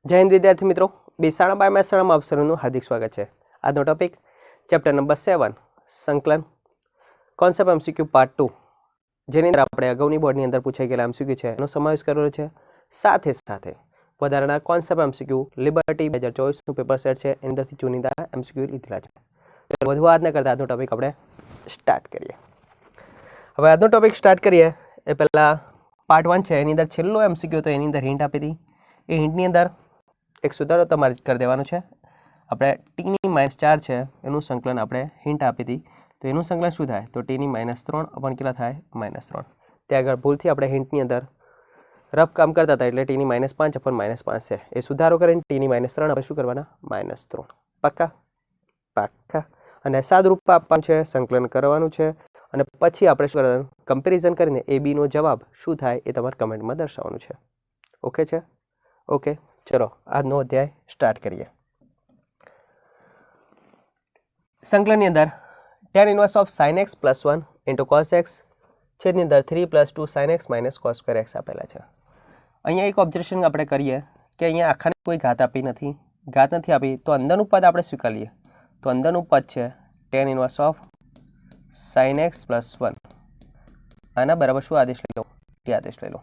જય હિન્દ વિદ્યાર્થી મિત્રો, બેસાણા બાય મહેસાણામાં આપ સૌનું હાર્દિક સ્વાગત છે. આજનો ટોપિક ચેપ્ટર નંબર 7 સંકલન કોન્સેપ્ટ એમસીક્યુ પાર્ટ 2, જેની અંદર આપણે અગાઉની બોર્ડની અંદર પૂછાઈ ગયેલા એમસીક્યુ છે એનો સમાવેશ કરેલો છે. સાથે સાથે વધારાના કોન્સેપ્ટ એમસીક્યુ લિબર્ટી 2024નું પેપર સેટ છે, એની અંદરથી ચુનિંદા એમસીક્યુ લીધેલા છે. તો વધુ વાત ન કરતા આજનો ટોપિક આપણે સ્ટાર્ટ કરીએ. હવે આજનો ટોપિક સ્ટાર્ટ કરીએ એ પહેલાં પાર્ટ 1 છે, એની અંદર છેલ્લો એમસીક્યુ તો એની અંદર હિન્ટ આપી હતી. એ હિન્ટની અંદર એક સુધારો તમારે કરી દેવાનો છે. આપણે ટીની -4 છે એનું સંકલન આપણે હિન્ટ આપી હતી, તો એનું સંકલન શું થાય? તો ટીની -3 અપન કેટલા થાય? -3. ત્યાં આગળ ભૂલથી આપણે હિન્ટની અંદર રફ કામ કરતા હતા, એટલે ટીની -5 અપન -5 છે. એ સુધારો કરીને ટીની -3 આપણે શું કરવાના? -3. પાક્કા? પાક્કા. અને સાદરૂપ આપવાનું છે, સંકલન કરવાનું છે, અને પછી આપણે શું કરવાનું? કમ્પેરિઝન કરીને એ બીનો જવાબ શું થાય એ તમારે કમેન્ટમાં દર્શાવવાનું છે. ઓકે છે? ઓકે, ચલો આજનો અધ્યાય સ્ટાર્ટ કરીએ. સંકલનની અંદર tan inverse of sin x + 1 into cos x છેદની અંદર 3 + 2 sin x - cos square x આપેલા છે. અહીંયા એક ઓબ્ઝર્વેશન આપણે કરીએ કે અહીંયા આખાને કોઈ ઘાત આપી નથી. ઘાત નથી આપી તો અંદરનું પદ આપણે સ્વીકાર લઈએ. તો અંદરનું પદ છે tan inverse of sin x + 1. આના બરાબર શું આદેશ લઈ લો? તે આદેશ લઈ લો.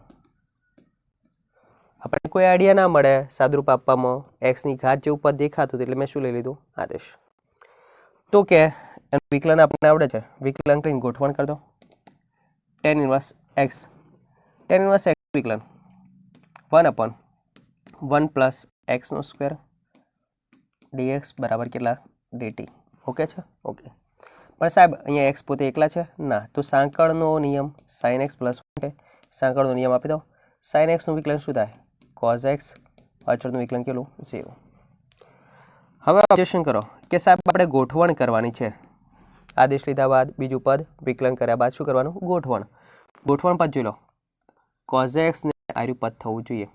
આપણને કોઈ આઈડિયા ના મળે સાદરૂપ આપવામાં, એક્સની ઘાત જેવું પદ દેખાતું એટલે મેં શું લઈ લીધું? આદેશ. તો કે એનું વિકલન આપણને આવડે છે, વિકલન કરીને ગોઠવણ કરી દો. tan inverse x, tan inverse x વિકલન 1/1 + x² dx બરાબર કેટલા? dt. ઓકે છે? ઓકે. પણ સાહેબ અહીંયા x પોતે એકલા છે ના, તો સાંકળનો નિયમ sin x + 1 છે, સાંકળનો નિયમ આપી દો. sin x નું વિકલન શું થાય? cos x. પાછળનું વિકલન કેટલું? 0. હવે ઓબ્ઝર્વેશન કરો કે સાહેબ આપણે ગોઠવણ કરવાની છે. આદેશ લીધા બાદ બીજું પદ વિકલન કર્યા બાદ શું કરવાનું? ગોઠવણ. ગોઠવણ પદ જોઈ લો. cos x ને આર્યું પદ થવું જોઈએ.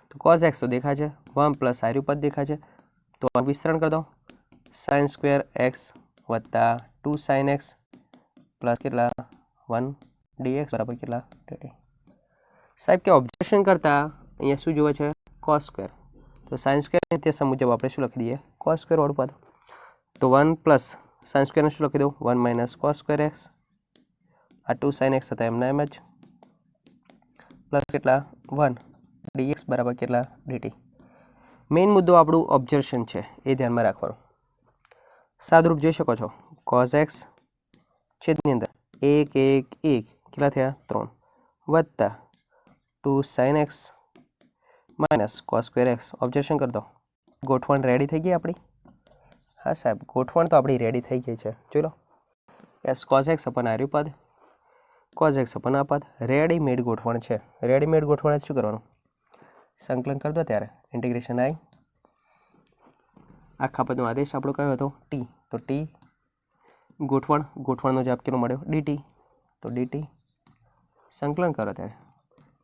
તો cos x તો દેખાય છે, 1 + આર્યું પદ દેખાય છે, તો વિસ્તરણ કરી દો. sin² x + 2 sin x plus કેટલા? 1 dx બરાબર કેટલા? dt. સાહેબ કે ઓબ્ઝર્વેશન કરતા અહીંયા શું જોવે છે? cos². તો sin² તે મુજબ આપણે શું લખી દઈએ? cos² વાળું પદ. તો 1 + sin² ને શું લખી દઉં? 1 - cos² x. આ 2 sin x હતા એમના એમ જ, પ્લસ કેટલા? 1 dx બરાબર કેટલા? dt. મેઇન મુદ્દો આપણું ઓબ્ઝર્વેશન છે, એ ધ્યાનમાં રાખવાનું. સાદરૂપ જોઈ શકો છો, cos x છેદની અંદર 1 1 1 કેટલા થયા? 3 વત્તા 2 sin x - cos² x. Observation કરી દો. ગોઠવણ રેડી થઈ ગઈ આપણી? હા સાહેબ, ગોઠવણ તો આપણી રેડી થઈ ગઈ છે. જોઈ લો. યસ, cos x અપન આર્યું પદ, cos x અપન આ પદ, રેડીમેડ ગોઠવણ છે. રેડીમેડ ગોઠવણ શું કરવાનું? સંકલન કરી દો. ત્યારે ઇન્ટિગ્રેશન આઈ, આખા પદનો આદેશ આપણો કયો હતો? t. તો t ગોઠવણ, ગોઠવણનો જવાબ કેટલો મળ્યો? dt. તો dt સંકલન કરો ત્યારે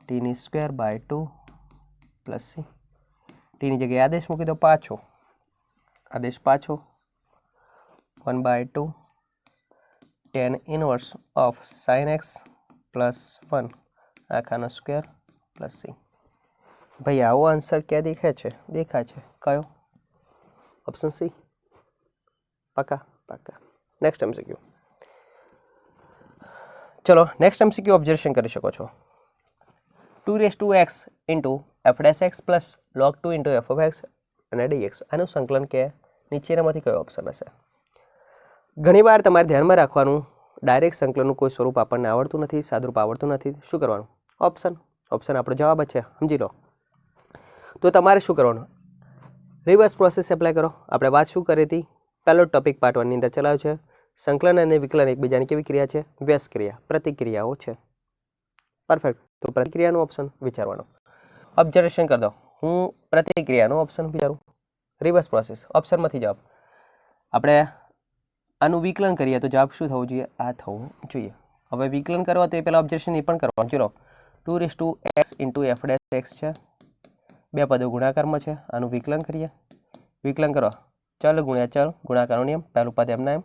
t²/2 + c. ટીની જગ્યાએ આદેશ મૂકી દો પાછો. આદેશ પાછો 1/2 tan inverse of sin x + 1 આખાનો સ્ક્વેર + c. ભાઈ આવો આન્સર ક્યાં દેખાય છે? દેખાય છે કયો? Option C. પાકા? પાકા. Next MCQ. ચલો નેક્સ્ટ એમસીક્યુ ઓબ્ઝર્વેશન કરી શકો છો. 2x * f' + log 2 * f (x) અને dx. આનું સંકલન કે નીચેનામાંથી કયો ઓપ્શન હશે? ઘણીવાર તમારે ધ્યાનમાં રાખવાનું, ડાયરેક્ટ સંકલનનું કોઈ સ્વરૂપ આપણને આવડતું નથી, સાદરૂપ આવડતું નથી. શું કરવાનું? ઓપ્શન. ઓપ્શન આપણો જવાબ જ છે, સમજી લો. તો તમારે શું કરવાનું? રિવર્સ પ્રોસેસ એપ્લાય કરો. આપણે વાત શું કરી હતી? પહેલો ટોપિક પાર્ટ 1 ની અંદર ચલાવ્યો છે. સંકલન અને વિકલન એકબીજાની કેવી ક્રિયા છે? વ્યસ્ત ક્રિયા, પ્રતિક્રિયાઓ છે. પરફેક્ટ. તો પ્રતિક્રિયાનું ઓપ્શન વિચારવાનું. ઓબ્ઝર્વેશન કરી દો. હું પ્રતિક્રિયાનું ઓપ્શન વિચારું. રિવર્સ પ્રોસેસ, ઓપ્શનમાંથી જવાબ. આપણે આનું વિકલન કરીએ તો જવાબ શું થવું જોઈએ? આ થવું જોઈએ. હવે વિકલન કરવા તો એ પહેલાં ઓબ્ઝર્વેશન એ પણ કરવાનું. ચલો 2x * f' છે, બે પદો ગુણાકારમાં છે. આનું વિકલન કરીએ. વિકલન કરો. ચલ ગુણ્યા ચલ, ગુણાકારનો નિયમ. પહેલું પદ એમના એમ,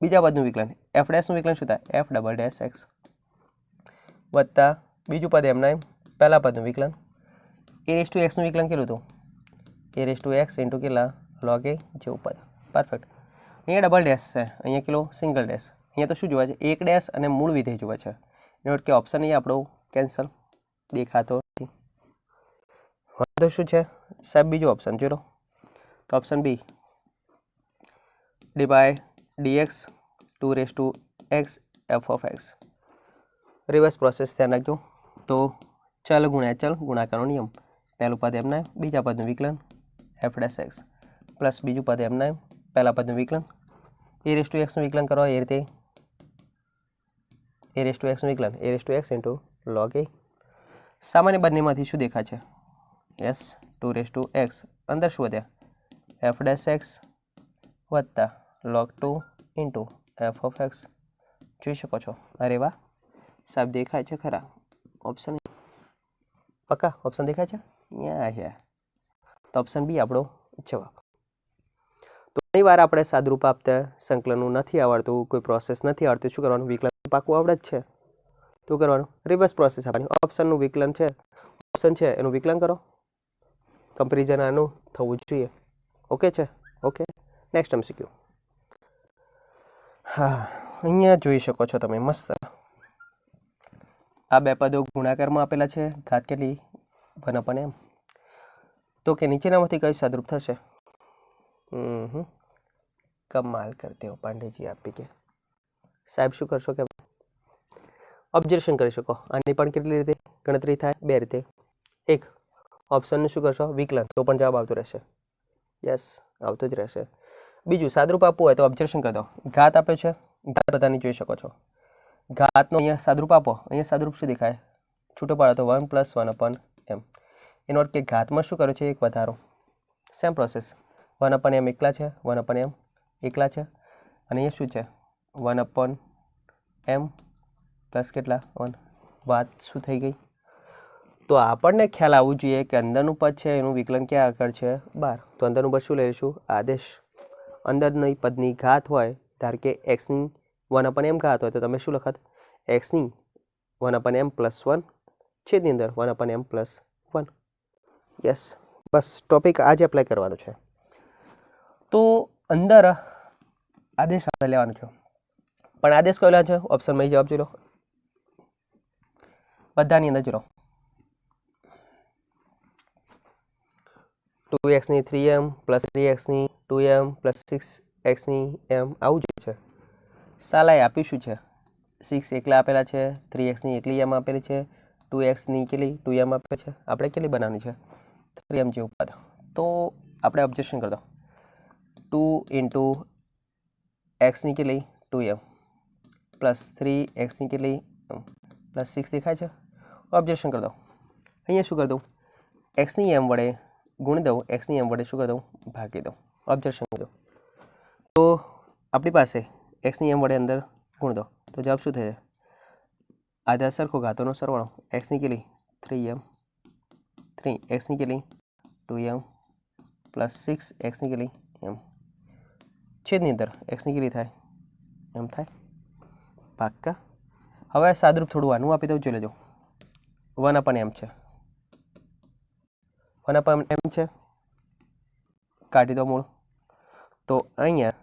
બીજા પદનું વિકલન f' નું વિકલન શું થાય? f" x વત્તા બીજું પદ એમના એમ, પહેલા પદનું વિકલન એ રેસ ટુ એક્સનું વિકલન કેટલું હતું? એ રેસ ટુ એક્સ ઇન્ટુ કેટલા log a જેવું પદ. પરફેક્ટ. અહીંયા ડબલ ડેશ છે, અહીંયા કેટલો સિંગલ ડેશ. અહીંયા તો શું જોવા છે? એક ડેશ અને મૂળ વિધેય જોવા છે. એનો કે ઓપ્શન અહીંયા આપણો કેન્સલ દેખાતો નથી. વાંધો શું છે સાહેબ? બીજો ઓપ્શન જોઈ લો. તો option b d by dx 2 raise to x f of x. Reverse process ધ્યાન રાખજો. તો ચલ ગુણ્યા ચલ ગુણાકારનો નિયમ. પહેલું પદ એમના બીજા પદનું વિકલન એફ ડેશ એક્સ પ્લસ બીજું પદ એમના પહેલા પદનું વિકલન એ રેસ ટુ એક્સનું વિકલન કરો એ રીતે એ રેસ ટુ એક્સનું વિકલન એ raise to x into log a. સામાન્ય બંનેમાંથી શું દેખાય છે? યસ 2 રેસ ટુ એક્સ અંદર શું વધ્યા એફ ડેશ એક્સ વત્તા log 2 into F of x. જોઈ શકો છો. અરે વાહ સાહેબ દેખાય છે ખરા ઓપ્શન? પક્કા ઓપ્શન દેખાય છે? યા તો ઓપ્શન બી આપણો જવાબ. તો ઘણી વાર આપણે સાદરૂપ આપતા સંકલનનું નથી આવડતું, કોઈ પ્રોસેસ નથી આવડતી, શું કરવાનું? વિકલન પાકું આવડે જ છે તો કરવાનું રિવર્સ પ્રોસેસ આપવાની. ઓપ્શનનું વિકલન છે, ઓપ્શન છે એનું વિકલન કરો. કમ્પેરિઝન આનું થવું જ જોઈએ. ઓકે છે? ઓકે. Next MCQ. હા અહીંયા જોઈ શકો છો તમે મસ્ત આ બે પદો ગુણાકારમાં આપેલા છે. ઘાત કેટલી? 1/m. તો કે નીચેનામાંથી કઈ સાદરૂપ થશે? કમાલ કરતે હો પાંડેજી આપી કે સાહેબ શું કરશો કે ઓબ્ઝર્વેશન કરી શકો. આની પણ કેટલી રીતે ગણતરી થાય? બે રીતે. એક ઓપ્શનનું શું કરશો? વિકલન, તો પણ જવાબ આવતો રહેશે. યસ આવતો જ રહેશે. બીજું સાદરૂપ આપવું હોય તો ઓબ્ઝર્વેશન કરી દો. ઘાત આપ્યો છે, ઘાત બધાની જોઈ શકો છો. ઘાતનો અહીંયા સાદરૂપ આપો. અહીંયા સાદરૂપ શું દેખાય? છૂટો પાડો તો 1 + 1/m. એનો અર્થ કે ઘાતમાં શું કર્યો છે? એક વધારો. સેમ પ્રોસેસ 1/m એકલા છે, 1/m એકલા છે અને અહીંયા શું છે? 1/m પ્લસ કેટલા 1. વાત શું થઈ ગઈ? તો આપણને ખ્યાલ આવવું જોઈએ કે અંદરનું પદ છે એનું વિકલન ક્યાં આગળ છે? 12. તો અંદરનું પદ શું લઈશું? આદેશ. અંદરની પદની ઘાત હોય, ધાર કે એક્સની 1/m ઘાત હોય તો તમે શું લખત? એક્સની 1/m + 1 છેદની અંદર 1/m + 1. યસ બસ ટોપિક આજે એપ્લાય કરવાનો છે. તો અંદર આદેશ આપણે લેવાનો છે, પણ આદેશ કયો છે? ઓપ્શનમાં જવાબ જોઈ લો. બધાની અંદર જોઈ લો. 2x ની 3m + 3x ની 2m + 6x ની m આવું જ છે. સાલાએ આપ્યું શું છે? 6 એકલા આપેલા છે, 3x ની એકલી m આપેલી છે, 2x ની કેટલી 2m આપેલી છે. આપણે કેટલી બનાવવાની છે? 3m જેવું પદ. તો આપણે ઓબ્ઝર્વેશન કરી દો. 2 × x ની કેટલી 2m પ્લસ 3x ની કેટલી પ્લસ 6 દેખાય છે. ઓબ્ઝર્વેશન કરી દો. અહીંયા શું કરી દઉં? x ની m વડે ગુણી દઉં, x ની m વડે શું કરી દઉં? ભાગી દઉં. ઓબ્ઝર્વેશન કરી દો. તો આપણી પાસે x ની m વડે અંદર ગુણ દો તો જવાબ શું થશે? આધા સરખો ઘાતોનો સરવાળો. x ની કેટલી 3m 3x ની કેટલી 2m પ્લસ 6x ની કેટલી m છેદની અંદર x ની કેટલી થાય? m થાય. પાક્કા. હવે સાદરૂપ થોડું આનું આપી દઉં, જોઈ લેજો. 1/m છે, 1/m છે, કાઢી દો મૂળ. તો અહીંયા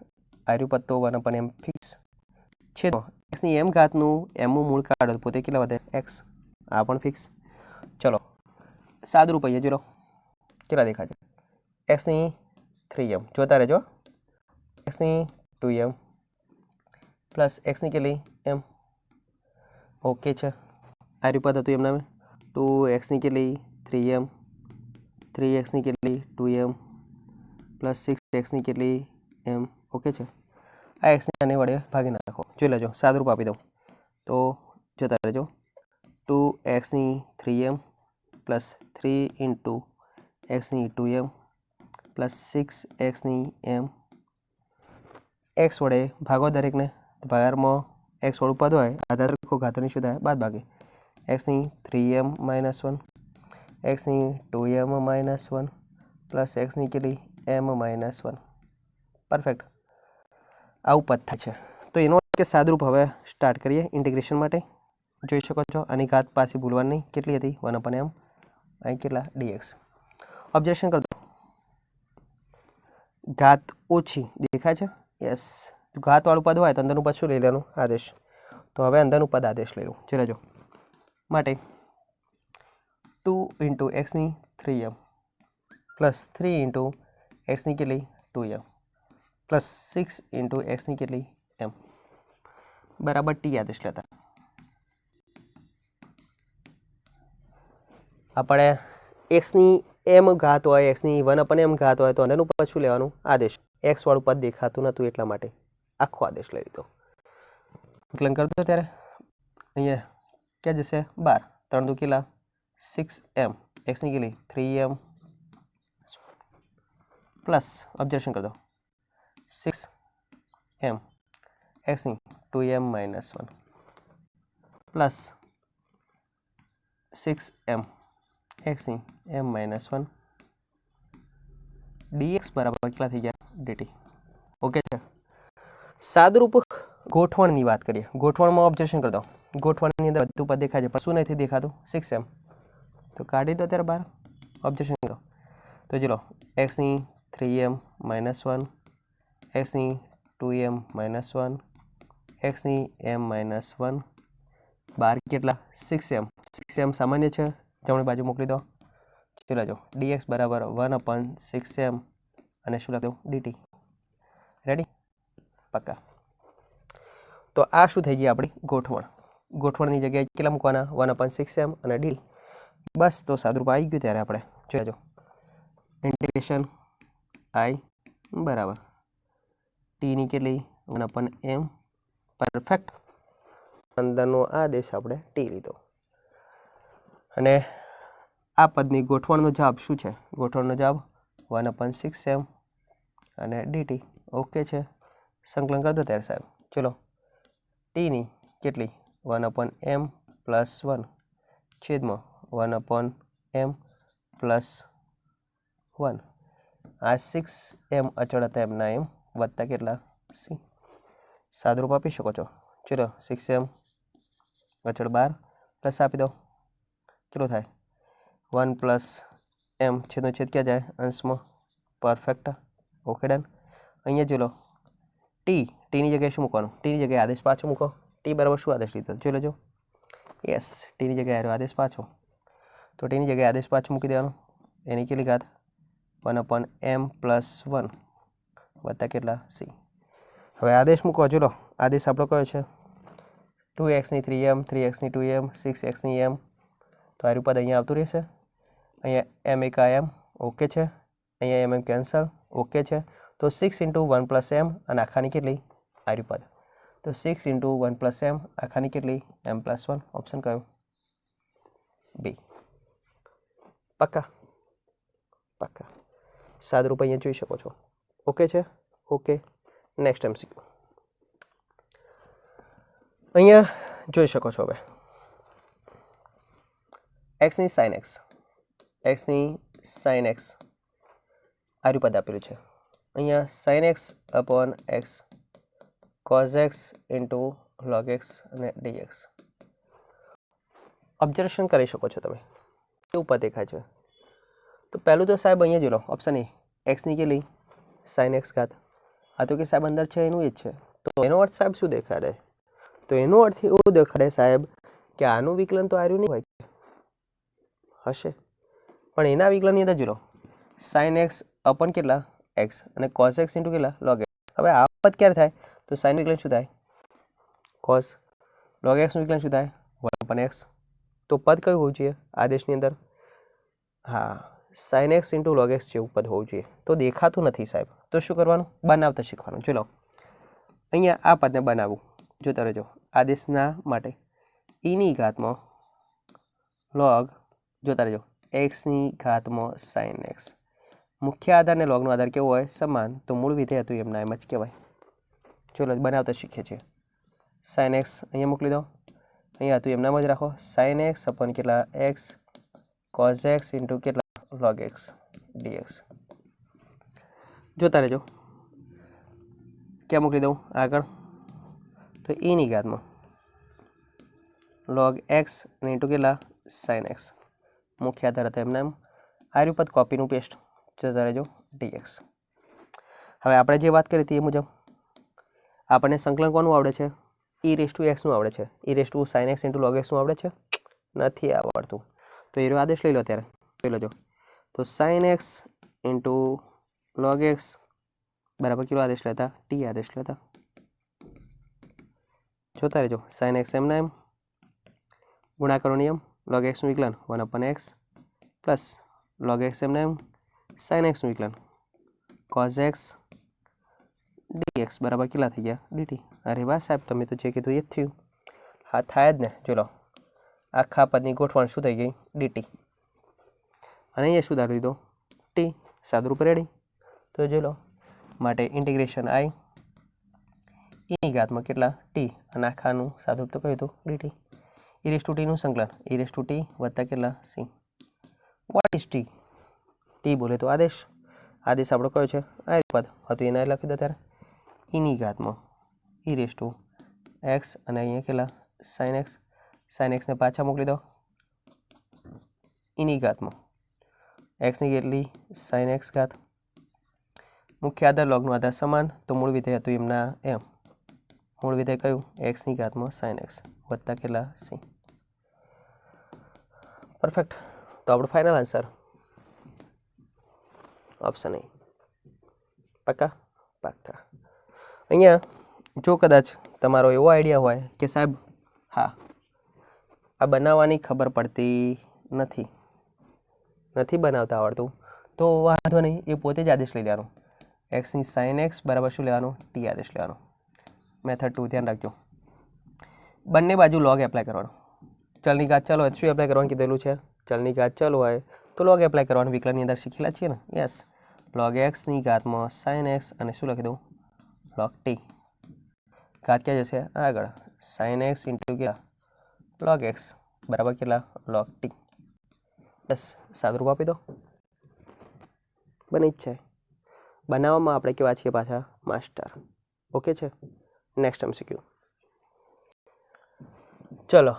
આર્યું પદ તો 1/m ફિક્સ છેદમાં x ની m ઘાતનું mનું મૂળ કાઢો પોતે કેટલા વધે? x. આ પણ ફિક્સ. ચલો સાદરૂપ અહીંયા જોઈ લો કેટલા દેખાય છે? x ની 3m જોતા રહેજો, x ની 2m પ્લસ x ની કેટલી m. ઓકે છે. આર્યું પદ હતું એમના 2x ની કેટલી 3m 3x ની કેટલી 2m પ્લસ 6x ની કેટલી m. ઓકે છે. આ x ને આને વડે ભાગી નાખો. જોઈ લેજો સાદરૂપ આપી દઉં તો જોતા રહેજો. 2x ની 3m પ્લસ 3 × x ની 2m પ્લસ 6x ની m. x વડે ભાગો દરેકને. ભાગારમાં x વાળું પદ હોય આધાર રાખો ઘાતોની શું થાય? બાદબાકી. x ની 3m - 1 x ની 2m - 1 પ્લસ x ની કેટલી m - 1. પરફેક્ટ. આવું પદ થાય છે. તો એનો કે સાદરૂપ હવે સ્ટાર્ટ કરીએ ઇન્ટિગ્રેશન માટે. જોઈ શકો છો આની ઘાત પાછી ભૂલવાની નહીં. કેટલી હતી? 1/m અહીં કેટલા dx. ઓબ્ઝર્વેશન કરતો ઘાત ઓછી દેખાય છે. યસ, ઘાતવાળું પદ હોય તો અંદરનું પદ શું લઈ લેવાનું? આદેશ. તો હવે અંદરનું પદ આદેશ લઈ લઉં. ચલો જો માટે 2 ઇન્ટુ એક્સની 3m પ્લસ 3 ઇન્ટુ એક્સની કેટલી 2m પ્લસ 6 ઇન્ટુ એક્સની કેટલી m બરાબર ટી આદેશ લેતા આપણે એક્સની m ઘાત હોય, એક્સની 1/m ઘાત હોય તો અંદરનું પદ શું લેવાનું? આદેશ. એક્સ વાળું પદ દેખાતું નહોતું એટલા માટે આખો આદેશ લઈ લીધો. વિકલન કરતો ત્યારે અહીંયા ક્યાં જશે? 12. 3 દુ કેટલા? 6m એક્સની કેટલી 3m પ્લસ ઓબ્ઝર્વેશન કરતો 6m એક્સની 2m minus 1 plus 6m એક્સની m minus 1 dx બરાબર કેટલા થઈ ગયા? dt. ઓકે છે. સાદુરૂપ ગોઠવણની વાત કરીએ. ગોઠવણમાં ઓબ્ઝર્વેશન કરતો ગોઠવણની અંદર બધું પદ દેખાય છે પણ શું નથી દેખાતું? 6m. તો કાઢી દો ત્યારે 12. ઓબ્ઝર્વેશન કરો તો ચલો એક્સની 3m minus 1 એક્સની 2m minus 1 એક્સની m minus 1 12 કેટલા? 6m. 6m સામાન્ય છે, જમણી બાજુ મોકલી દો. ચલો જો dx બરાબર 1/6m અને શું લખ્યું? dt. રેડી? પક્કા. તો આ શું થઈ ગઈ આપણી ગોઠવણ. ગોઠવણની જગ્યાએ કેટલા મૂકવાના? 1/6m અને dt. બસ તો સાદુરૂપ આવી ગયું ત્યારે આપણે જોજો ઇન્ટિગ્રેશન i બરાબર ટીની કેટલી 1/m પરફેક્ટ. અંદરનો આદેશ આપણે ટી લીધો અને આ પદની ગોઠવણનો જવાબ શું છે? ગોઠવણનો જવાબ 1/6m અને dt. ઓકે છે. સંકલન કરી દો ત્યારે સાહેબ. ચલો ટીની કેટલી 1/m પ્લસ 1 છેદમાં 1/m પ્લસ 1 આ 6m અચળ હતા એમના એમ વત્તા કેટલા? c. સાદુરૂપ આપી શકો છો. ચલો 6m અચળ 12 પ્લસ આપી દો કેટલો થાય? 1 પ્લસ m છેદનો છેદ ક્યાં જાય? અંશમાં. પરફેક્ટ. Okay done. અહીંયા જો લો ટીની જગ્યાએ શું મૂકવાનું? ટીની જગ્યાએ આદેશ પાછો મૂકો. ટી બરાબર શું આદેશ લીધો? જોઈ લેજો. યસ, ટીની જગ્યાએ આવ્યો આદેશ પાછો. તો ટીની જગ્યાએ આદેશ પાછું મૂકી દેવાનું. એની કેટલી ઘાત? 1/m પ્લસ 1 વત્તા કેટલા? c. હવે આદેશ મૂકો. જો લો આદેશ આપણો કયો છે? 2xની 3m 3xની 2m 6xની m. તો આ રૂપદ અહીંયા આવતું રહેશે. અહીંયા m એકા m. ઓકે છે. અહીંયા m કેન્સલ. ઓકે છે. તો 6 ઇન્ટુ 1 પ્લસ m અને આખાની કેટલી? આ રૂપદ. તો 6 ઇન્ટુ 1 પ્લસ m આખાની કેટલી? m plus 1. ઓપ્શન કયો? બી. પક્કા? પક્કા. સાદુરૂપ અહીંયા જોઈ શકો છો. ઓકે છે? ઓકે. નેક્સ્ટ MCQ અહીંયા જોઈ શકો છો. હવે એક્સની સાઇન એક્સ આ રૂપદ આપેલું છે. અહીંયા sine x upon x cause x into log x અને dx. ઓબ્ઝર્વેશન કરી શકો છો તમે કેવું પદ દેખાય છે. તો પહેલું તો સાહેબ અહીંયા જોઈ લો ઓપ્શન એ એક્સની કેટલી? સાઇન એક્સ ઘાત. આ તો કે સાહેબ અંદર છે એનું એ જ છે. તો એનો અર્થ સાહેબ શું દેખાડે? તો એનો અર્થ એવું દેખાડે સાહેબ કે આનું વિકલન તો આર્યું નહીં હોય હશે, પણ એના વિકલનની અંદર જોઈ લો સાઇન એક્સ અપન કેટલા? એક્સ અને કોઝ એક્સ ઇન્ટુ કેટલા? Log x. હવે આ પદ ક્યારે થાય? તો સાઇન વિકલન શું થાય? કોઝ. લોગ એક્સનું વિકલન શું થાય? 1/x. તો પદ કયું હોવું જોઈએ આદેશની અંદર? હા, sine x into log x જેવું પદ હોવું જોઈએ. તો દેખાતું નથી સાહેબ. તો શું કરવાનું? બનાવતા શીખવાનું. જો લો અહીંયા આ પદને બનાવવું. જોતા રહેજો. આદેશના માટે ઈની ઘાતમાં લોગ જોતા રહેજો એક્સની ઘાતમાં સાઇન એક્સ. મુખ્ય આધાર ને લોગનો આધાર કેવો હોય? સમાન. તો મૂળ વિધેય હતું એમના એમ જ કહેવાય. ચલો બનાવતા શીખીએ છીએ. સાઇન એક્સ અહીંયા મોકલી દો. અહીંયા હતું એમનામાં જ રાખો. સાઇન એક્સ અપન કેટલા? એક્સ કોઝ એક્સ ઇન્ટુ કેટલા? Log x dx. જોતા રહેજો. ક્યાં મોકલી દઉં આગળ? તો ઈની ઘાતમાં લોગ એક્સ અને ઇન્ટુ કેટલા? Sine x. મુખ્ય આધાર હતા એમના એમ આર્યું પદ કોપીનું પેસ્ટ જતા રહેજો dx. હવે આપણે જે વાત કરી હતી એ મુજબ આપણને સંકલન કોનું આવડે છે? e⁻x નું આવડે છે. e⁻sin x * log x નું આવડે છે? નથી આવડતું. તો એનો આદેશ લઈ લો ત્યારે લઈ લેજો. તો sin x * log x બરાબર કયો આદેશ લેતા? t આદેશ લેતા. જોતા રહેજો sin x એમના એમ ગુણાકારનો નિયમ log x નું વિકલન 1/x પ્લસ log x એમના એમ sin x નું વિકલન cos x dx બરાબર કેટલા થઈ ગયા? dt. અરે વાહ સાહેબ, તમે તો જે કીધું એ જ થયું. હા થાય જ ને. જો લો આખા પદની ગોઠવણ શું થઈ ગઈ? dt. અને અહીંયા શું ધારી દીધો? t. સાદુરૂપ રેડી. તો જો લો માટે ઇન્ટિગ્રેશન i ની ઘાતમાં કેટલા? t. અને આખાનું સાદુરૂપ તો કહ્યું હતું dt. e⁻t નું સંકલન e⁻t વત્તા કેટલા? c. What is t? t બોલે તો આદેશ. આદેશ આપણો કયો છે? આ પદ હતું એને લખી દો ત્યારે ની ઘાતમાં e⁻x અને અહીંયા કેટલા? sin x ને પાછા મોકલી દો ની ઘાતમાં x ની કેટલી? sin x ઘાત. મુખ્ય આધાર લોગનો આધાર સમાન, તો મૂળ વિધેય હતું એમના એમ. મૂળ વિધેય કયું? x ની ઘાતમાં sin x વત્તા કેટલા? c. પરફેક્ટ. તો આપણો ફાઇનલ આન્સર ઓપ્શન એ. પાક્કા? પાક્કા. અહીંયા જો કદાચ તમારો એવો આઈડિયા હોય કે સાહેબ હા આ બનાવવાની ખબર પડતી નથી બનાવતા આવડતું, તો વાંધો નહીં, એ પોતે જ આદેશ લઈ લેવાનો. x ની sin x બરાબર શું લેવાનું? t આદેશ લેવાનો. મેથડ 2 ધ્યાન રાખજો. બંને બાજુ log એપ્લાય કરવાનો. ચલની ઘાત ચલ હોય શું એપ્લાય કરવાનું કીધેલું છે? ચલની ઘાત ચલ હોય તો log એપ્લાય કરવાનું. વિકલનની અંદર શીખેલા છીએ ને? યસ. log x ની ઘાતમાં sin x અને શું લખી દઉં? log t. ઘાત ક્યાં જશે? આગળ. sin x * કેટલા? log x બરાબર કેટલા? log t. બસ સાદુરૂપ આપી દો, બની જ જાય. બનાવવામાં આપણે કેવા છીએ પાછા? માસ્ટર. ઓકે છે. Next MCQ. ચલો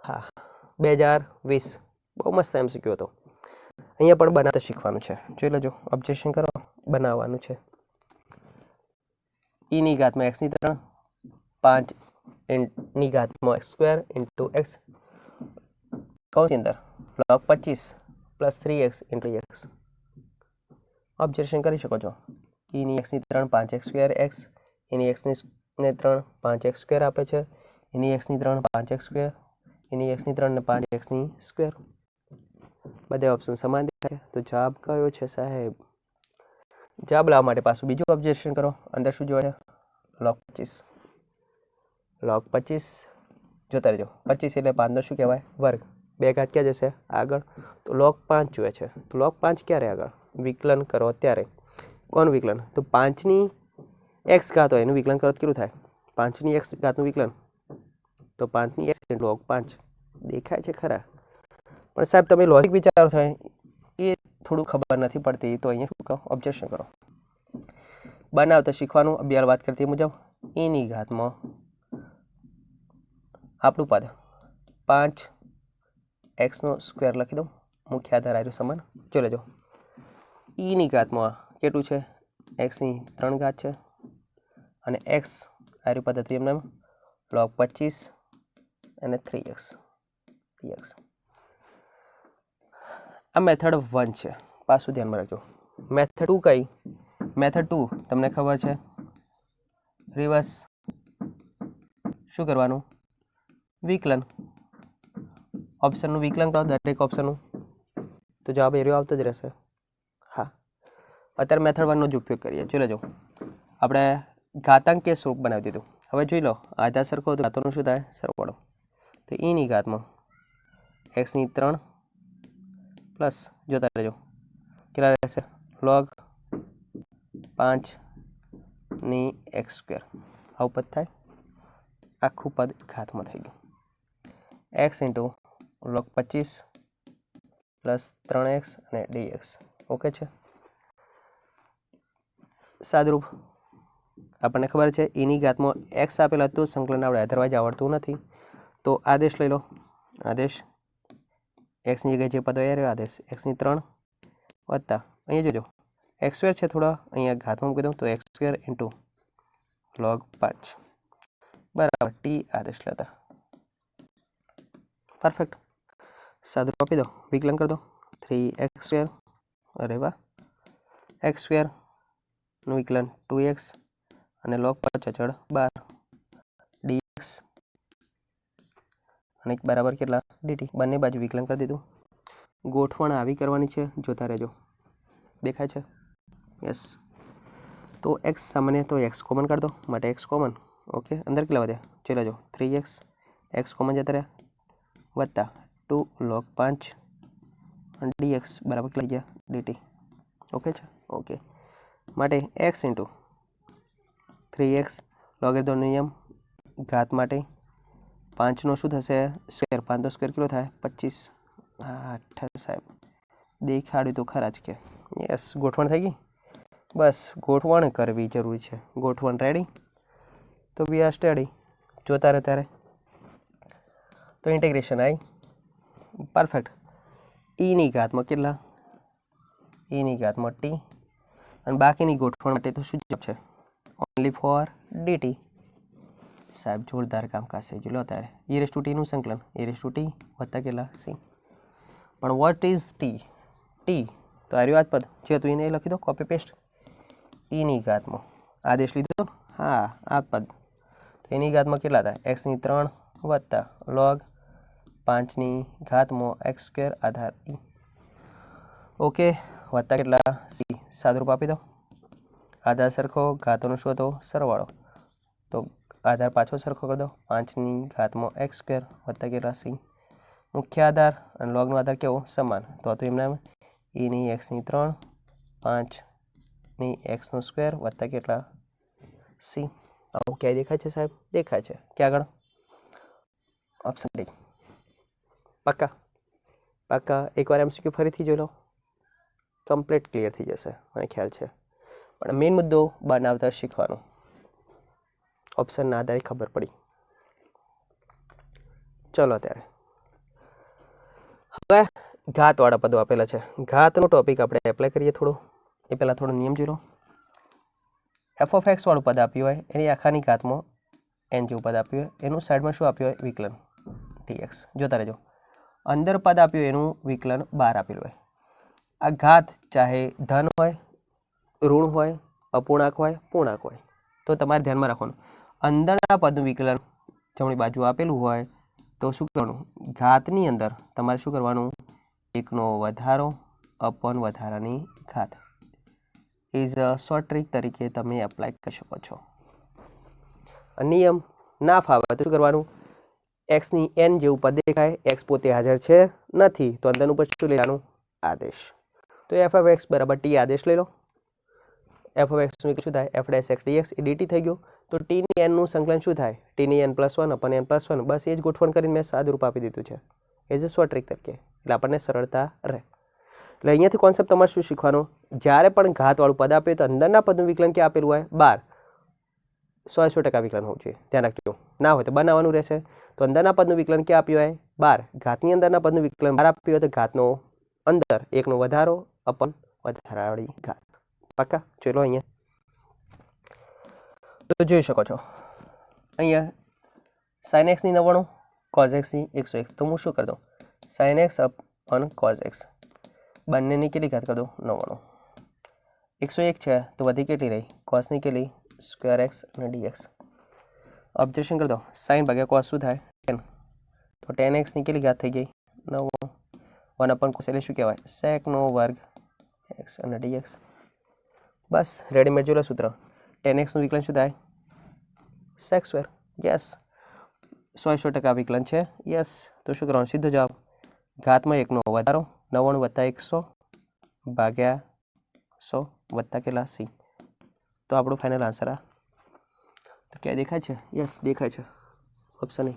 હા 2020 બહુ મસ્ત MCQ હતો. અહીંયા પણ બનાવતા શીખવાનું છે. જોઈ લેજો, ઓબ્ઝર્વેશન કરો. બનાવવાનું છે. e ની ઘાતમાં x ની 3 5 ની ઘાતમાં x² * x કૌંસની અંદર log 25 plus 3x * x. Observation કરી શકો છો. e ની x ની 3 5x² x, e ની x ને 3 5x² આપે છે, e ની x ની 3 5x², e ની x ની 3 ને 5x². બધે ઓપ્શન સમાન દેખાય છે. તો જવાબ કયો છે સાહેબ? જવાબ લાવવા માટે પાછું બીજું ઓબ્ઝર્વેશન કરો. અંદર શું જોવે છે? log 25. log 25 જોતા રહેજો. 25 એટલે 5 નો શું કહેવાય? વર્ગ. બે ઘાત ક્યાં જશે? આગળ. તો log 5 જોઈએ છે. તો log 5 ક્યારે આગળ? વિકલન કરો ત્યારે. કોનું વિકલન? તો 5 ની x ઘાત હોય એનું વિકલન કરો તો કેટલું થાય? 5 ની x ઘાતનું વિકલન. તો 5 ની x * log 5 દેખાય છે ખરા. પણ સાહેબ તમે લોજિક વિચારો છો એ થોડું ખબર નથી પડતી, તો અહીંયા શું કહો? ઓબ્ઝર્વેશન કરો. બનાવતા શીખવાનું. અભ્યાર વાત કરતી મુજબ e ની ઘાતમાં આપણું પદ 5x² લખી દઉં. મુખ્ય આધાર આવ્યું સમાન. જોઈ લેજો. e ની ઘાતમાં કેટલું છે? x ની 3 ઘાત છે અને x આવ્યું પદ હતું એમને log 25 અને 3x dx. આ મેથડ 1 છે. પાછું ધ્યાનમાં રાખજો. મેથડ 2 કઈ? મેથડ 2 તમને ખબર છે, રિવર્સ શું કરવાનું? વિકલન. ઓપ્શનનું વિકલન કરો દરેક ઓપ્શનનું, તો જવાબ એરિયો આવતો જ રહેશે. હા, અત્યારે મેથડ 1 નો જ ઉપયોગ કરીએ. જોઈ લેજો. આપણે ઘાતાંકીય સ્વરૂપ બનાવી દીધું. હવે જોઈ લો, આધાર સરખો તો ઘાતોનું શું થાય? સરવાળો. તો e ની ઘાતમાં x ની 3 પ્લસ જોતા રહેજો કેટલા રહેશે? log 5 ની x². આવું પદ થાય. આખું પદ ઘાતમાં થઈ ગયું. x * log 25 પ્લસ 3x અને dx. ઓકે છે. સાદુરૂપ આપણને ખબર છે e ની ઘાતમાં x આપેલા તો સંકલન આવડે, અધરવાઇઝ આવડતું નથી. તો આદેશ લઈ લો. આદેશ એક્સની જગ્યાએ જે પદો એ રહ્યો આદેશ એક્સની 3 વત્તા અહીંયા જોજો એક્સ સ્ક્વેર છે થોડા અહીંયા ઘાતમાં મૂકી દઉં તો એક્સ સ્ક્વેર ઇન્ટુ log 5 બરાબર ટી આદેશ લેતા પરફેક્ટ સાદું આપી દો વિકલન કરી દો 3x² અરે વાહ x² નું વિકલન 2x અને log 5 અચળ 12 dx અને બરાબર કેટલા dt બંને બાજુ વિકલન કરી દીધું ગોઠવણ આવી કરવાની છે જોતા રહેજો દેખાય છે યસ તો x સામાન્ય તો x કોમન કાઢ દો માટે x કોમન ઓકે અંદર કેટલા વધ્યા ચલો જો 3x x કોમન જતા રહ્યા વત્તા 2 log 5 અને dx બરાબર કેટલા ગયા dt ઓકે છે ઓકે માટે x ઇન્ટુ 3x લોગેરિધમ નિયમ ઘાત માટે 5 નો શું થશે સ્ક્વેર 5 નો સ્ક્વેર કેટલો થાય 25 હા 28 સાહેબ દેખાડ્યું તો ખરા જ કે યસ ગોઠવણ થઈ ગઈ બસ ગોઠવણ કરવી જરૂરી છે ગોઠવણ રેડી તો વી આર સ્ટડી જોતા રહે ત્યારે તો ઇન્ટિગ્રેશન આવી પરફેક્ટ ઈની ઘાતમાં કેટલા ઈની ઘાતમાં ટી અને બાકીની ગોઠવણ માટે તો શું જવાબ છે ઓનલી ફોર ડીટી સાહેબ જોરદાર કામકાજ છે જો લો ત્યારે e⁻t નું સંકલન e⁻t વત્તા કેટલા c પણ વોટ ઇઝ ટી ટી તો આ રહ્યું આ પદ જે હતું એને લખી દો કોપી પેસ્ટ ઈની ઘાતમાં આદેશ લીધો હા આ પદ તો એની ઘાતમાં કેટલા થાય એક્સની 3 વત્તા log 5ની ઘાતમાં x² આધાર e ઓકે વત્તા કેટલા c સાદુરૂપ આપી દો આધાર સરખો ઘાતોનો શું હતો સરવાળો તો આધાર પાછો સરખો કરી દો 5ની ઘાતમાં x² વત્તા કેટલા c મુખ્ય આધાર અને logનો આધાર કેવો સમાન તો હતું એમના eની x ની 3 5ની x નો સ્ક્વેર વત્તા કેટલા c આવું ક્યાંય દેખાય છે સાહેબ દેખાય છે ક્યાં આગળ ઓપ્શન ડી પાક્કા પાક્કા એકવાર એમસીક્યુ ફરીથી જોઈ લો કમ્પ્લીટ ક્લિયર થઈ જશે મને ખ્યાલ છે પણ મેઇન મુદ્દો બનાવતા શીખવાનો ઓપ્શનના આધારે ખબર પડી ચલો ત્યારે હવે ઘાતવાળા પદો આપેલા છે ઘાતનો ટોપિક આપણે એપ્લાય કરીએ થોડો એ પહેલાં થોડો નિયમ જોઈ લો એફ ઓફ એક્સ વાળું પદ આપ્યું હોય એની આખાની ઘાતમાં એન જેવું પદ આપ્યું હોય એનું સાઈડમાં શું આપ્યું હોય વિકલન dx જોતા રહેજો અંદર પદ આપ્યું એનું વિકલન 12 આપેલું હોય આ ઘાત ચાહે ધન હોય ઋણ હોય અપૂર્ણાંક હોય પૂર્ણાંક હોય તો તમારે ધ્યાનમાં રાખવાનું અંદરના પદનું વિકલન જમણી બાજુ આપેલું હોય તો શું કરવાનું ઘાતની અંદર તમારે શું કરવાનું એકનો વધારો અપન વધારાની ઘાત ઇઝ અ શોર્ટ ટ્રીક તરીકે તમે એપ્લાય કરી શકો છો નિયમ ના ફાવે તો શું કરવાનું એક્સની એન જેવું પદ દેખાય એક્સ પોતે હાજર છે નથી તો અંદરનું પદ શું લેવાનું આદેશ તો એફ ઓફ એક્સ બરાબર ટી આદેશ લઈ લો એફ ઓફ એક્સનું શું થાય એફ ડેશ એક્સ ડીએક્સ એ ડીટી થઈ ગયું તો ટીની એનનું સંકલન શું થાય ટીની n+1 અપન n+1 બસ એ જ ગોઠવણ કરીને મેં સાદુરૂપ આપી દીધું છે એઝ અ શોર્ટ ટ્રીક તરીકે એટલે આપણને સરળતા રહે એટલે અહીંયાથી કોન્સેપ્ટ તમારે શું શીખવાનો જ્યારે પણ ઘાતવાળું પદ આપ્યું તો અંદરના પદનું વિકલન ક્યાં આપેલું હોય 12 100% વિકલન હોવું જોઈએ ધ્યાન રાખજો ના હોય તો બનાવવાનું રહેશે તો અંદરના પદનું વિકલન ક્યાં આપ્યું હોય 12 ઘાતની અંદરના પદનું વિકલન 12 આપ્યું હોય તો ઘાતનો અંદર એકનો વધારો અપન વધારાવાળી ઘાત પાક્કા ચલો અહીંયા તો જોઈ શકો છો અહીંયા sin x ની 99 cos x ની 101 તો હું શું કરી દઉં sin x અપન cos x બંનેની કેટલી ઘાત કરી દઉં 99 101 છે તો વધી કેટલી રહી cos ની કેટલી સ્ક્વેર x અને dx ઓબ્ઝર્વેશન કરી દો sin ભાગ્યા cos શું થાય 10 તો 10x ની કેટલી ઘાત થઈ ગઈ 9 1 અપન cos એટલે શું કહેવાય sec નો વર્ગ x અને dx બસ રેડીમેડ જોઈ લો સૂત્ર 10x નું વિકલન શું થાય sec સ્ક્વેર યસ 100% વિકલન છે યસ તો શું કરવાનું સીધો જવાબ ઘાતમાં એકનો વધારો 99 + 100 ભાગ્યા 100 વત્તા કેટલા c તો આપણું ફાઇનલ આન્સર આ તો ક્યાં દેખાય છે યસ દેખાય છે ઓપ્શન એ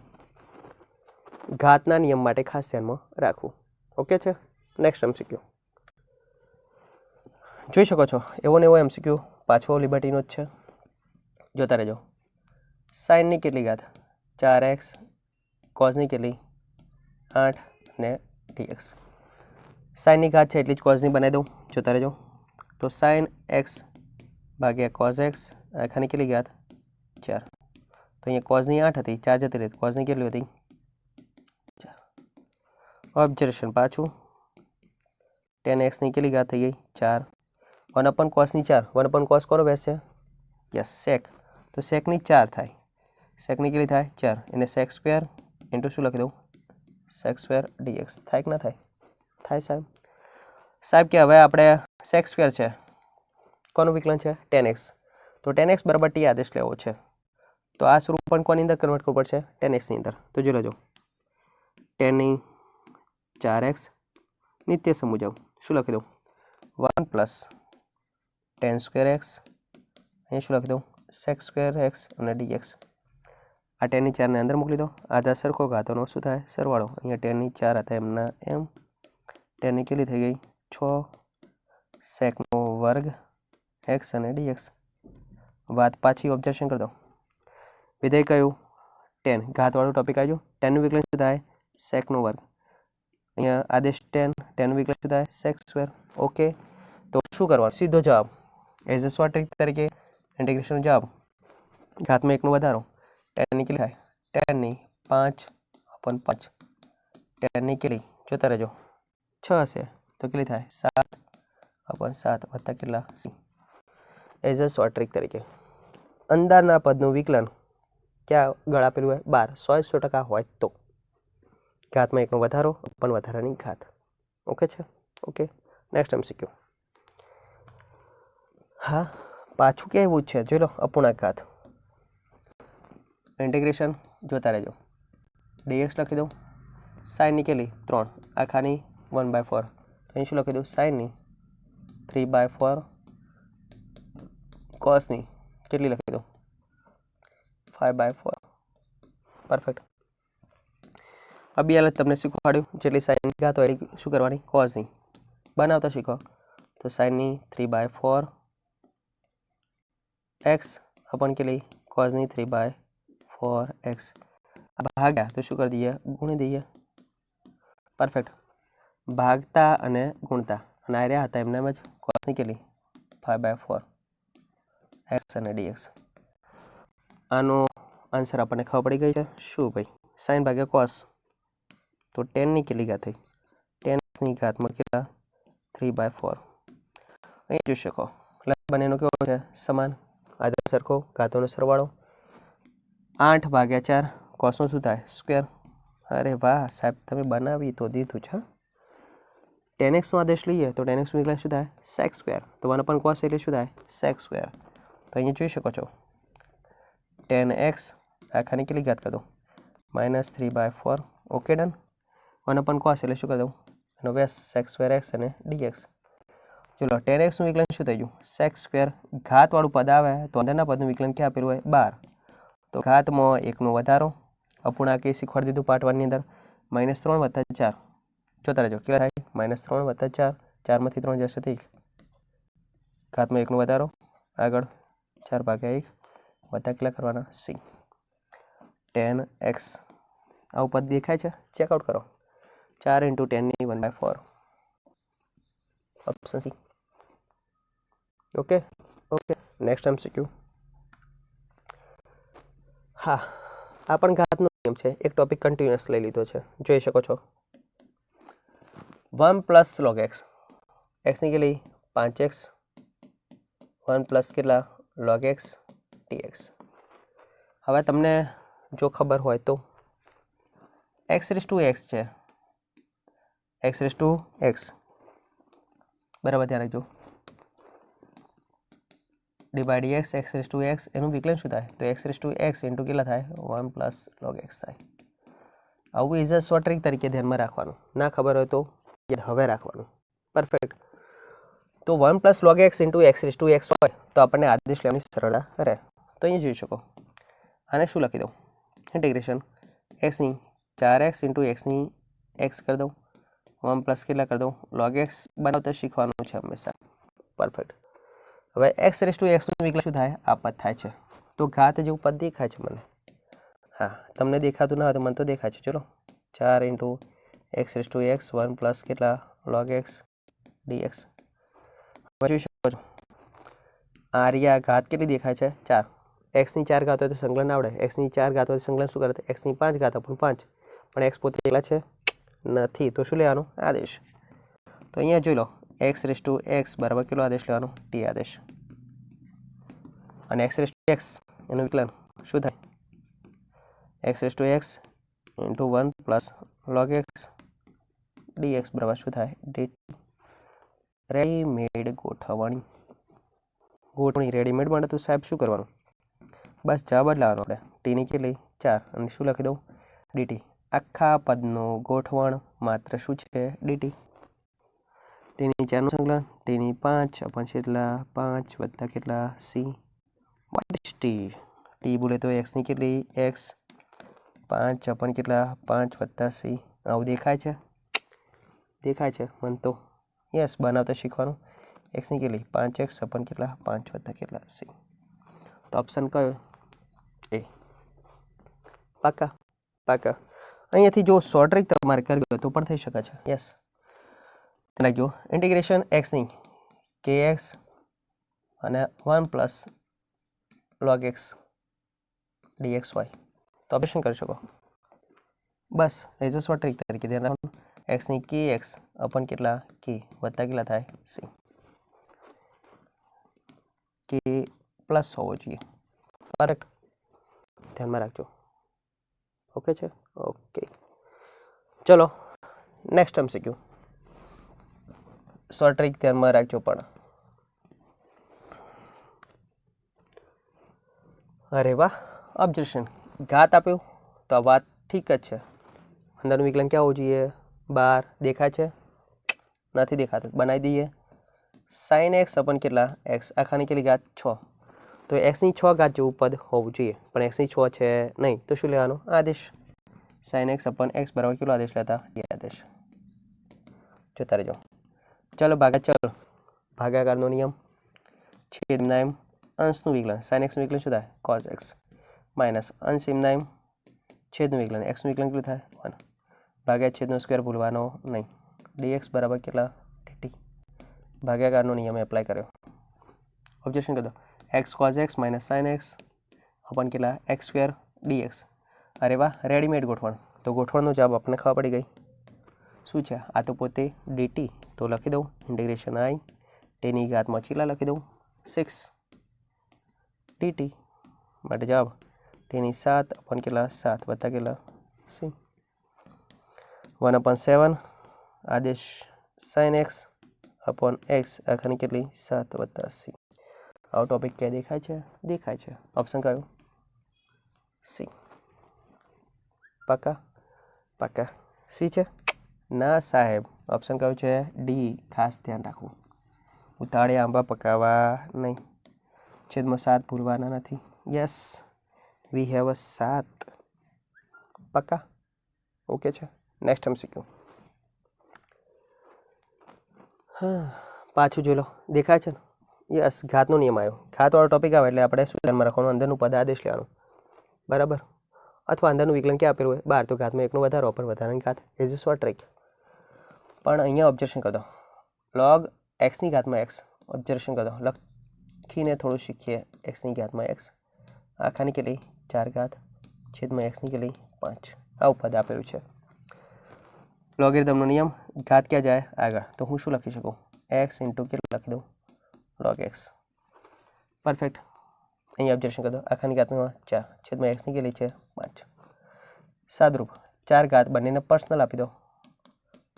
ઘાતના નિયમ માટે ખાસ ધ્યાનમાં રાખવું ઓકે છે નેક્સ્ટ એમસીક્યુ જોઈ શકો છો એવો ને એવો એમસીક્યુ પાછો લિબર્ટીનો જ છે જોતા રહેજો sin ની કેટલી ઘાત 4x cos ની કેટલી 8 ને dx. સાઇનની ઘાત છે એટલી જ કોઝની બનાવી દઉં, જોતા રહેજો. તો સાઇન એક્સ ભાગ્યા કોઝ એક્સ, આખાની કેટલી ઘાત 4. તો અહીંયા કોઝની 8 હતી, 4 જતી રહી, કોઝની કેટલી હતી 4. ઓબ્ઝર્વેશન પાછું, ટેન એક્સની કેટલી ઘાત થઈ ગઈ 4. 1 કોસની 4, 1 કોસ કોનો બેસ છે? યસ, સેક. તો સેકની 4 થાય, સેકની કેટલી થાય 4, એને સેક સ્ક્વેર ઇન્ટુ શું લખી દઉં સેક સ્ક્વેર dx. થાય કે ના થાય? થાય સાહેબ. સાહેબ કે હવે આપણે સેક સ્ક્વેર છે, કોનું વિકલન છે 10x. તો 10x બરાબર t આદેશ લેવો છે. તો આ સ્વરૂપ પણ કોની અંદર કન્વર્ટ કરવું પડશે 10xની અંદર. તો જો લેજો 10 4x નિત્ય સમ મુજબ શું લખી દઉં 1 પ્લસ 10 સ્ક્વેર એક્સ, અહીં શું લખી દઉં સેક સ્ક્વેર એક્સ અને dx. આ 10 ની 4ને અંદર મોકલી દો, આધા સરખો ઘાતોનો શું થાય સરવાળો. અહીંયા 10 ની 4 હતા એમના એમ, 10 ની કેટલી થઈ ગઈ 6 સેકનો વર્ગ એક્સ અને dx. વાત પાછી ઓબ્ઝર્વેશન કરી દો. વિધેય કયું 10 ઘાતવાળું ટોપિક આવ્યું. 10 નું વિકલન શું થાય સેકનો વર્ગ. અહીંયા આદેશ 10 નું વિકલન શું થાય સેક સ્ક્વેર. ઓકે, તો શું કરવાનું સીધો જવાબ એઝ અ શોર્ટ ટ્રીક તરીકે ઇન્ટિગ્રેશન જવાબ ઘાતમાં 1નો વધારો 10 ની કેટલી થાય 10 ની 5/5. 10 ની કેટલી જોતા રહેજો 6 હશે તો કેટલી થાય 7/7 વત્તા કેટલા એઝ અ શોર્ટ ટ્રીક તરીકે. અંદરના પદનું વિકલન ક્યાં ગળ આપેલું હોય 12, 100% હોય તો ઘાતમાં 1નો વધારો પણ વધારાની ઘાત. ઓકે છે? Okay, next MCQ. હા, પાછું કેવું છે જોઈ લો, અપૂર્ણાંક ઘાત. ઇન્ટિગ્રેશન જોતા રહેજો. dx લખી દઉં, સાઇનની કેટલી 3, આખાની 1/4. અહીં શું લખી દઉં સાઇનની 3/4, કોસની કેટલી લખી દઉં 5/4. પરફેક્ટ. અબી તમને શીખવાડ્યું જેટલી સાઇનની ઘાત હોય એટલી શું કરવાની કોસની બનાવતા શીખો. તો સાઇનની 3/4 એક્સ અપન કેટલી કોસની 3/4 એક્સ. ભાગ્યા તો શું કરી દઈએ ગુણી દઈએ. પરફેક્ટ. ભાગતા અને ગુણતા અને આ રહ્યા હતા એમને એમ જ કોસની કેટલી 5/4 એક્સ અને dx. આનો આન્સર આપણને ખબર પડી ગઈ છે શું ભાઈ સાઇન ભાગ્યા કોસ. તો 10 ની કેટલી ઘાત થઈ 10 ની ઘાતમાં કેટલા 3/4. અહીં જોઈ શકો બંનેનો કેવો છે સમાન આધા સરખો ઘાતોનો સરવાળો. 8/4 કોસનું શું થાય સ્ક્વેર. અરે વાહ સાહેબ તમે બનાવી તો દીધું છે. 10x નો આદેશ લઈએ તો 10x નું વિકલન શું થાય સેક સ્ક્વેર. તો 1 કોસ એટલે શું થાય સેક સ્ક્વેર. તો અહીંયા જોઈ શકો છો 10x આખાની કેટલી ઘાત કરી દો -3/4. Okay done. 1 કોસ એટલે શું કરી દઉં એનો વ્યાસ સેક સ્ક્વેર એક્સ અને dx. ચલો 10x નું વિકલન શું થઈ ગયું સેક સ્ક્વેર. ઘાતવાળું પદ આવે તો અંદરના પદનું વિકલન ક્યાં આપેલું હોય 12. તો ઘાતમાં 1નો વધારો અપૂર્ણાંક શીખવાડી દીધું પાર્ટ 1 ની અંદર -3 + 4. જોતા રહેજો કેટલા થાય -3 + 4, 4 માંથી 3 જશે 1. ઘાતમાં 1નો વધારો આગળ 4/1 વત્તા કેટલા કરવાના c. 10x આવું પદ દેખાય છે ચેકઆઉટ કરો. 4 × 10 ની 1/4 option C. Okay okay, next MCQ. હા, આ પણ ઘાતનો નિયમ છે. એક ટોપિક કન્ટિન્યુઅસ લઈ લીધો છે જોઈ શકો છો. 1 + log x. x ની કેટલી 5x 1 પ્લસ કેટલા log x dx. હવે તમને જો ખબર હોય તો x છે x બરાબર ધ્યાન રાખજો. /dx x એનું વિકલન શું થાય તો x ઇન્ટુ કેટલા થાય 1 + log x થાય. આવું ઇઝ અ શોર્ટ ટ્રીક તરીકે ધ્યાનમાં રાખવાનું. ના ખબર હોય તો હવે રાખવાનું. પરફેક્ટ. તો 1 + log x ઇન્ટુ x હોય તો આપણને આદેશ લેવાની સરળતા રહે. તો અહીં જોઈ શકો આને શું લખી દઉં ઇન્ટિગ્રેશન x ની 4x ઇન્ટુ x ની x કરી દઉં 1 પ્લસ કેટલા કરી દઉં log x બનાવતા શીખવાનું છે હંમેશા. પરફેક્ટ. હવે x નું વિકલન શું થાય આ પદ થાય છે. તો ઘાત જેવું પદ દેખાય છે મને. હા, તમને દેખાતું ના હોય તો મને તો દેખાય છે. ચલો 4 × x raise to x 1 plus કેટલા log x dx જોઈ શકો છો આ રહ્યા ઘાત કેટલી દેખાય છે 4 x ની 4 ઘાત હોય તો સંકલન આવડે x ની 4 ઘાત હોય તો સંકલન શું કરે x ની 5 ઘાત પણ 5 પણ x પોતે એકલા છે નથી તો શું લેવાનું આદેશ તો અહીંયા જોઈ લો x રેસ ટુ x બરાબર કેટલો આદેશ લેવાનો t આદેશ અને x રેસ ટુ x એનું વિકલન શું થાય x raise to x into 1 plus log x dx બરાબર શું થાય dt રેડીમેડ ગોઠવણી રેડીમેડ માટે તો સાહેબ શું કરવાનું બસ જવાબ જ લાવવાનો આપણે t ની કેટલી 4 અને શું લખી દઉં dt આખા પદનો ગોઠવણ માત્ર શું છે dt t ની 4 નું સંકલન t ની 5 अपन કેટલા 5 વત્તા કેટલા c what is t t બોલે તો x ની કેટલી x 5 अपन કેટલા 5 વત્તા c આવું દેખાય છે મન તો યસ બનાવતા શીખવાનું x ની કેટલી 5x अपन કેટલા 5 વત્તા કેટલા c તો ઓપ્શન કયો એ પાકા અહીંયાથી જો શોર્ટ ટ્રિક તમારે કરવી હોય તો પણ થઈ શકે છે યસ રાખજો ઇન્ટિગ્રેશન x ની kx અને 1 પ્લસ log x dxy તો ઓપરેશન કરી શકો બસ એઝ અ શોર્ટ ટ્રિક તરીકે ધ્યાન રાખવાનું x ની kx अपन કેટલા k વત્તા કેટલા થાય c k પ્લસ હોવો જોઈએ કરેક્ટ ધ્યાનમાં રાખજો ઓકે છે ઓકે ચલો નેક્સ્ટ MCQ શોર્ટ ટ્રિક ધ્યાનમાં રાખજો પણ અરે વાહ ઓબ્ઝર્વેશન ઘાત આપ્યું તો આ વાત ઠીક જ છે અંદરનું વિકલન ક્યાં હોવું જોઈએ 12 દેખાય છે નથી દેખાતું બનાવી દઈએ sin x अपन કેટલા x આખાની કેટલી ઘાત 6 તો x ની 6 ઘાત જેવું પદ હોવું જોઈએ પણ x ની 6 છે નહીં તો શું લેવાનું આદેશ sin x अपन x બરાબર કેટલો આદેશ લેતા એ આદેશ જોતા રહેજો ચલો ભાગાકારનો નિયમ છેદના m અંશનું વિકલન sin x નું વિકલન શું થાય cos x માઈનસ અંશ m ના m છેદનું વિકલન x નું વિકલન કેટલું થાય 1 ભાગ્યા છેદનો સ્ક્વેર ભૂલવાનો નહીં dx બરાબર કેટલા dt ભાગાકારનો નિયમ એપ્લાય કર્યો ઓબ્જેક્શન કરી દો x cos x minus sin x अपन કેટલા x સ્ક્વેર dx અરે વાહ રેડીમેડ ગોઠવણ તો ગોઠવણનો જવાબ આપણને ખબર પડી ગઈ શું છે આ તો પોતે dt તો લખી દઉં ઇન્ટિગ્રેશન i તેની ઘાતમાં કેટલા લખી દઉં 6 dt માટે જવાબ તેની 7 अपन કેટલા 7 વત્તા કેટલા c 1/7 આદેશ sin x अपन x આખાની કેટલી 7 વત્તા c આવો ટોપિક ક્યાં દેખાય છે ઓપ્શન કયો c પાકા c છે ના સાહેબ ઓપ્શન કયો છે ડી ખાસ ધ્યાન રાખવું ઉતાળે આંબા પકાવવા નહીં છેદમાં 7 ભૂલવાના નથી યસ વી હેવ અ 7 પાકા ઓકે છે નેક્સ્ટ MCQ હા પાછું જોઈ લો દેખાય છે ને યસ ઘાતનો નિયમ આવ્યો ઘાતવાળો ટોપિક આવે એટલે આપણે શું ધ્યાનમાં રાખવાનું અંદરનું પદ આદેશ લેવાનું બરાબર અથવા અંદરનું વિકલન ક્યાં આપેલું હોય 12 તો ઘાતમાં એકનો વધારો પણ વધારાની ઘાત એઝ અ શોર્ટ ટ્રિક પણ અહીંયા ઓબ્ઝર્વેશન કરી દો log x ની ઘાતમાં x ઓબ્ઝર્વેશન કરી દો લખીને થોડું શીખીએ x ની ઘાતમાં x આખાની કેટલી 4 ઘાત છેદમાં x ની કેટલી 5 આવું પદ આપેલું છે લોગેરિધમનો નિયમ ઘાત ક્યાં જાય આગળ તો હું શું લખી શકું x ઇન્ટુ કેટલું લખી દઉં log x પરફેક્ટ અહીંયા ઓબ્ઝર્વેશન કરી દો આખાની ઘાતમાં 4 છેદમાં x ની કેટલી છે 5 સાદરૂપ 4 ઘાત બંનેને પર્સનલ આપી દો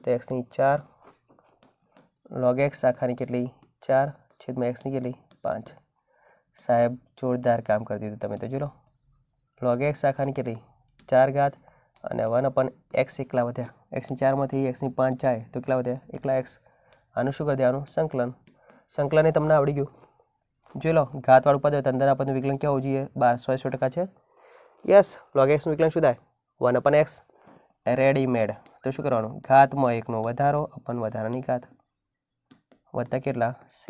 તો x ની 4 log x આખાની કેટલી 4 છેદમાં x ની કેટલી 5 સાહેબ જોરદાર કામ કરી દીધું તમે તો જોઈ લો log x આખાની કેટલી 4 ઘાત અને 1/x એકલા વધ્યા x ની 4 માંથી x ની 5 જાય તો કેટલા વધ્યા એકલા x આનું શું કરી દેવાનું સંકલન એ તમને આવડી ગયું જોઈ લો ઘાતવાળું પદ હોય તો અંદર આપણને વિકલન ક્યાં હોવું જોઈએ 100% છે યસ log x નું વિકલન શું થાય 1/x રેડીમેડ તો શું કરવાનું ઘાતમાં એકનો વધારો अपन વધારાની ઘાત વત્તા કેટલા c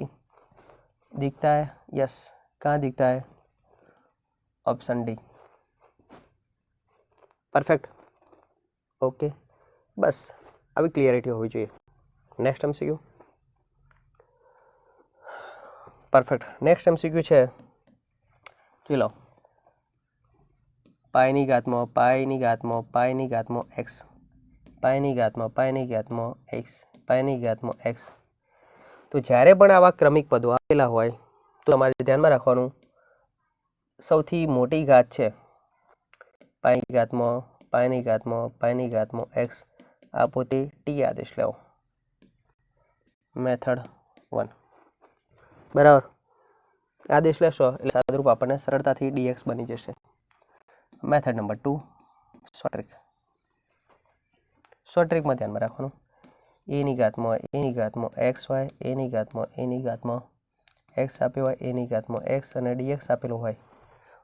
दिखता है यस कहाँ दिखता है ऑप्शन डी परफेक्ट ओके बस આવી ક્લિયરિટી હોવી જોઈએ. Next MCQ. Perfect. Next MCQ છે, જોઈ લો, પાઈની ઘાતમાં પાઈની ઘાતમાં પાઈની ઘાતમાં એક્સ, પાઈની ઘાતમાં પાઈની ઘાતમાં એક્સ, પાઈની ઘાતમાં એક્સ. તો જ્યારે પણ આવા ક્રમિક પદો આપેલા હોય તો તમારે ધ્યાનમાં રાખવાનું, સૌથી મોટી ઘાત છે પાઈની ઘાતમાં પાઈની ઘાતમાં પાઈની ઘાતમાં એક્સ, આ પોતે ટી આદેશ લેવો. મેથડ 1 બરાબર. આદેશ લેશો એટલે સાદુરૂપ આપણને સરળતાથી dx બની જશે. Method number 2 short trick. Short ટ્રિકમાં ધ્યાનમાં રાખવાનું, એની ઘાતમાં એક્સ હોય, એની ઘાતમાં એક્સ આપ્યો હોય, એની ઘાતમાં એક્સ અને dx આપેલું હોય.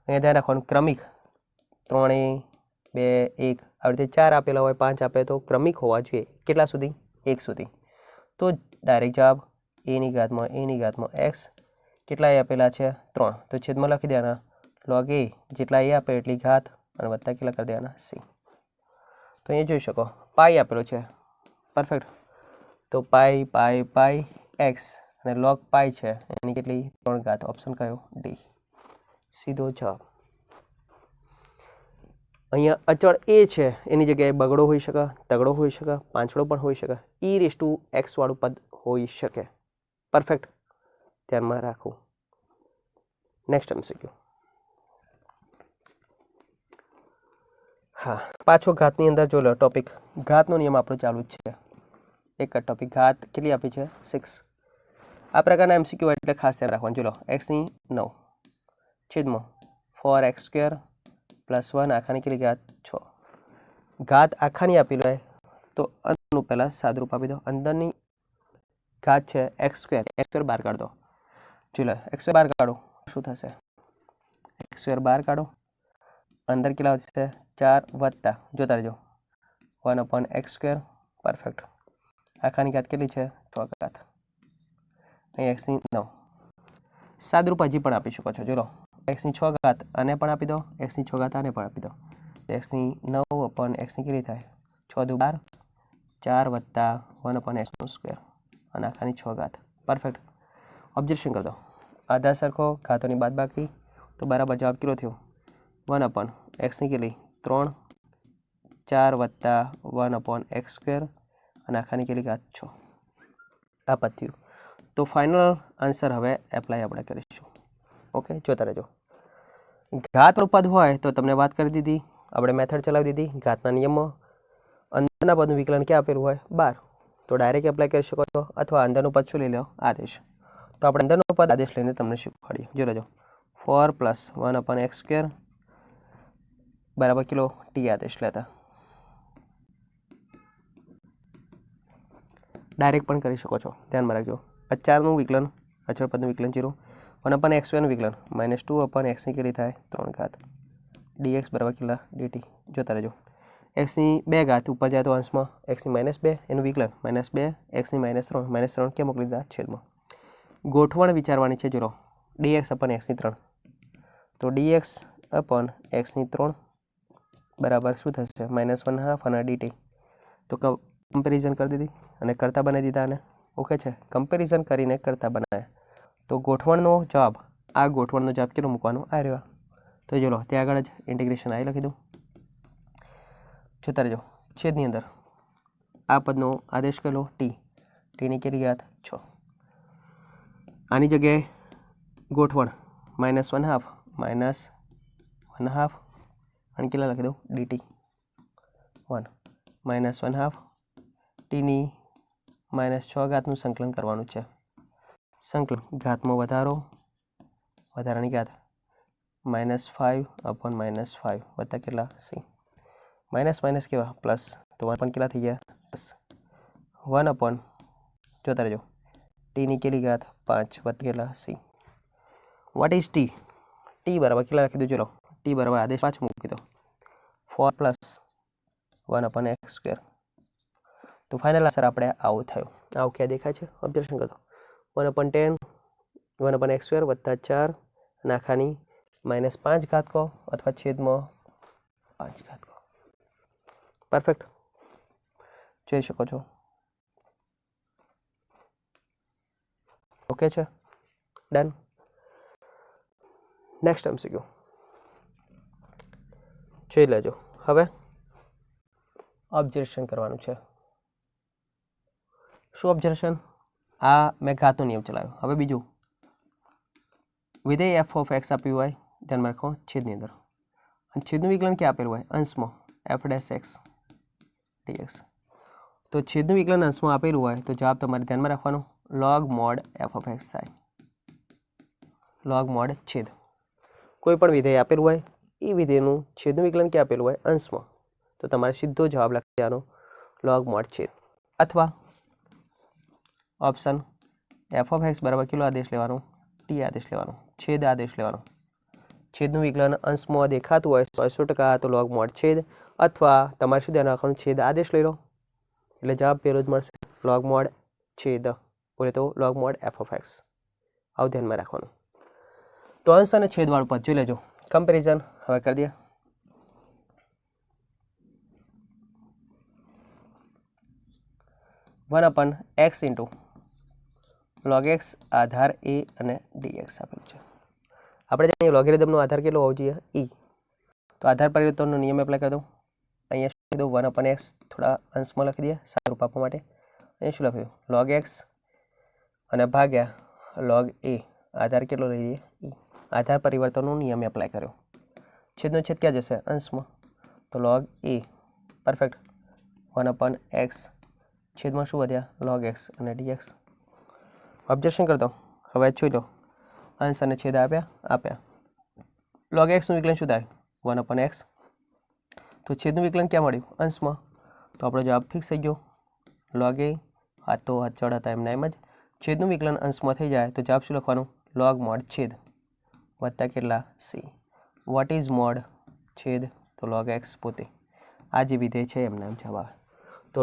અહીંયા ધ્યાન રાખવાનું, ક્રમિક 3 2 1 આવી રીતે 4 આપેલા હોય, 5 આપે તો ક્રમિક હોવા જોઈએ કેટલા સુધી? 1 સુધી. તો ડાયરેક્ટ જવાબ એની ઘાતમાં એક્સ, કેટલા એ આપેલા છે? 3. તો છેદમાં લખી દેવાના log a, જેટલા એ આપે એટલી ઘાત અને વત્તા કેટલા કરી દેવાના? c. તો અહીંયા જોઈ શકો પાઈ આપેલો છે. પરફેક્ટ. તો પાઈ એક્સ અને log પાઈ છે એની કેટલી? 3 ઘાત. ઓપ્શન કયો? ડી. સીધો જવાબ. અહીંયા અચળ એ છે એની જગ્યાએ બગડો હોઈ શકે, તગડો હોઈ શકે, પાંચડો પણ હોઈ શકે, e⁻x વાળું પદ હોઈ શકે. પરફેક્ટ. ધ્યાનમાં રાખવું. Next MCQ. હા, પાછો ઘાતની અંદર જો લો ટોપિક, ઘાતનો નિયમ આપણો ચાલુ જ છે. એક જ ટોપિક, ઘાત કેટલી આપી છે? 6. આ પ્રકારના MCQ એટલે ખાસ ધ્યાન રાખવાનું. જો લો, x ની 9 છેદમાં 4x² + 1 આખાની કેટલી ઘાત? 6. ઘાત આખાની આપેલી હોય તો અંદરનું પહેલાં સાદુરૂપ આપી દો. અંદરની ઘાત છે x², બહાર કાઢ દો. જો લો, x² બહાર કાઢો શું થશે? x² બહાર કાઢો, અંદર કેટલા વધશે? 4 વત્તા, જોતા રહેજો, 1/x². પરફેક્ટ. આખાની ઘાત કેટલી છે? 6 ઘાત. અહીં x ની 9. સાદુરૂપ હજી પણ આપી શકો છો. જો લો, x ની 6 ઘાત આને પણ આપી દો, x ની 6 ઘાત આને પણ આપી દો. x ની 9/x ની કેટલી થાય? 6 દુ 12, 4 વત્તા 1/x² અને આખાની 6 ઘાત. પરફેક્ટ. ઓબ્ઝર્વેશન કરી દો, આધા સરખો, ઘાતોની બાદબાકી, તો બરાબર જવાબ કેટલો થયો? 1/x ની કેટલી? 3, 4 વત્તા 1/x² અને આખાની કેટલી ઘાત? 6. આ પદ થયું. તો ફાઇનલ આન્સર હવે એપ્લાય આપણે કરીશું. ઓકે, જોતા રહેજો. ઘાતનું પદ હોય તો તમને વાત કરી દીધી, આપણે મેથડ ચલાવી દીધી. ઘાતના નિયમો, અંદરના પદનું વિકલન ક્યાં આપેલું હોય? 12. તો ડાયરેક્ટ એપ્લાય કરી શકો છો, અથવા અંદરનું પદ શું લઈ લો? આદેશ. તો આપણે અંદરનું પદ આદેશ લઈને તમને શીખવાડીએ. જો લેજો, 4 + 1/x² બરાબર કિલો ટી આદેશ લેતા. ડાયરેક્ટ પણ કરી શકો છો, ધ્યાનમાં રાખજો. અચારનું વિકલન, અચળ પદનું વિકલન 0, 1/x² નું વિકલન -2/x ની કેટલી થાય? 3 ઘાત. dx બરાબર કેટલા? dt. જોતા રહેજો, x ની 2 ઘાત ઉપર જાય તો અંશમાં, x ની -2 એનું વિકલન -2, x ની -3, -3 ક્યાં મોકલી દીધા? છેદમાં. ગોઠવણ વિચારવાની છે. જો dx/x ની 3, તો dx/x ની 3 બરાબર શું થશે? -1/2 અને dt. તો કમ્પેરિઝન કરી દીધી અને કરતા બનાવી દીધા આને. ઓકે છે, કમ્પેરિઝન કરીને કરતા બનાવ્યા. તો ગોઠવણનો જવાબ, આ ગોઠવણનો જવાબ કેટલો મૂકવાનો? આ રહ્યો. તો ચલો, ત્યાં આગળ જ ઇન્ટિગ્રેશન આવી લખી દઉં. જોતા રહેજો, છેદની અંદર આ પદનો આદેશ કરેલો ટી, ટીની કેટલી ઘાત? 6. આની જગ્યાએ ગોઠવણ -1/2 અને કેટલા લખી દઉં? dt 1 -1/2 ટીની -6 ઘાતનું સંકલન કરવાનું છે. સંકલન, ઘાતમાં વધારો, વધારાની ઘાત -5/-5 વત્તા કેટલા? c. માઇનસ કેવા? પ્લસ. તો 1 કેટલા થઈ ગયા? 10. 1 જોતા રહેજો, ટીની કેટલી ઘાત? 5 વત્તા કેટલા? c. What is T? T બરાબર કેટલા લખી દો? ચલો, ટી બરાબર આદેશ 5 મૂકી દો, 4 + 1/x². તો ફાઇનલ આન્સર આપણે આવું થયું. આવું ક્યાં દેખાય છે? ઓબ્ઝર્વેશન કરો, 1/10, 1/x² વત્તા 4 અને આખાની -5 ઘાત કહો અથવા છેદમાં 5 ઘાત કહો. પરફેક્ટ. જોઈ શકો છો. ઓકે છે, ડન. નેક્સ્ટ MCQ જોઈ લેજો. હવે ઓબ્ઝર્વેશન કરવાનું છે. શું ઓબ્ઝર્વેશન? આ મેં ઘાતનો નિયમ ચલાવ્યો. હવે બીજું, વિધેય f ઓફ x આપ્યું હોય, ધ્યાનમાં રાખો છેદની અંદર, અને છેદનું વિકલન ક્યાં આપેલું હોય? અંશમાં f ડેશ x dx. તો છેદનું વિકલન અંશમાં આપેલું હોય તો જવાબ તમારે ધ્યાનમાં રાખવાનો log mod f of x થાય. log mod છેદ. કોઈ પણ વિધેય આપેલું હોય એ વિધેયનું છેદનું વિકલન ક્યાં આપેલું હોય? અંશમાં. તો તમારે સીધો જવાબ લખી દેવાનો log mod છેદ. અથવા ઓપ્શન f ઓફ x બરાબર કેટલો આદેશ લેવાનો? t આદેશ લેવાનો, છેદ આદેશ લેવાનો. છેદનું વિકલન અંશમાં દેખાતું હોય 100% તો log mod છેદ, અથવા તમારે શું ધ્યાન રાખવાનું? છેદ આદેશ લઈ લો એટલે જવાબ પેલો જ મળશે, log mod છેદ, બોલે તો log mod f of x. આવું ધ્યાનમાં રાખવાનું. તો અંશ અને છેદવાળું પદ જોઈ લેજો. કમ્પેરિઝન હવે કરી દઈએ. One upon x into log x Aadhaar a અને dx આપેલું છે. આપણે જાણીએ લોગેરિધમનો આધાર કેટલો હોવો જોઈએ? e. તો આધાર પરિવર્તનનો નિયમ એપ્લાય કરી દો. અહીંયા શું લખી દઉં? 1 અપન x, થોડા અંશમાં લખી દઈએ સારું આપવા માટે. અહીંયા શું લખી દઉં? log x અને ભાગ્યા log a, આધાર કેટલો લઈ લઈએ? e. આધાર પરિવર્તનનો નિયમ એપ્લાય કર્યો. છેદનો છેદ ક્યાં જશે? અંશમાં. તો log a, પરફેક્ટ. 1 અપન x, છેદમાં શું વધ્યા? log x અને dx. ઓબ્ઝર્વેશન કરતો હવે જોઈ લો. અંશ અને છેદ આપ્યા. log x નું વિકલન શું થાય? 1 અપન x. તો છેદનું વિકલન ક્યાં મળ્યું? અંશમાં. તો આપણો જવાબ ફિક્સ થઈ ગયો. log a, આ તો અચળ હતા એમના એમ જ. છેદનું વિકલન અંશમાં થઈ જાય તો જવાબ શું લખવાનું? log mod છેદ વત્તા કેટલા? c. વોટ ઇઝ mod છેદ? તો log x પોતે. આ જે વિધેય છે એમના એમ જવાબ આવે. તો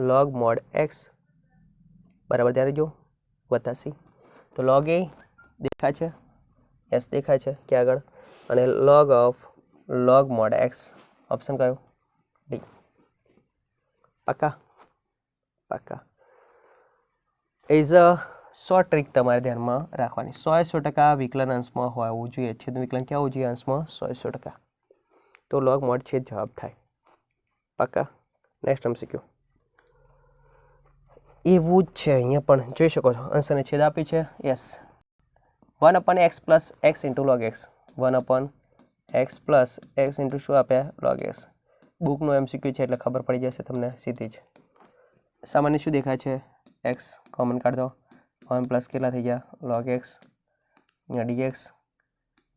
log mod x બરાબર ત્યારે જો વત્તા c. તો log a દેખાય છે, s દેખાય છે કે આગળ, અને log mod x ઓપ્શન કયો? d. પાકા. ઇઝ અ શોર્ટ ટ્રીક તમારે ધ્યાનમાં રાખવાની. 100% વિકલન અંશમાં હોવું જોઈએ. છેદનું વિકલન ક્યાં હોવું જોઈએ? અંશમાં 100%. તો log mod છેદ જવાબ થાય. પાકા. નેક્સ્ટ MCQ એવું જ છે. અહીંયા પણ જોઈ શકો છો અંશ અને છેદ આપી છે. Yes. 1 અપન x plus x into log x. 1 અપન x plus x into શું આપ્યા? log x. બુકનો MCQ છે એટલે ખબર પડી જશે તમને સીધી જ. સામાન્ય શું દેખાય છે? x કોમન કાઢ દો. 1 પ્લસ કેટલા થઈ ગયા? log x. અહીંયા dx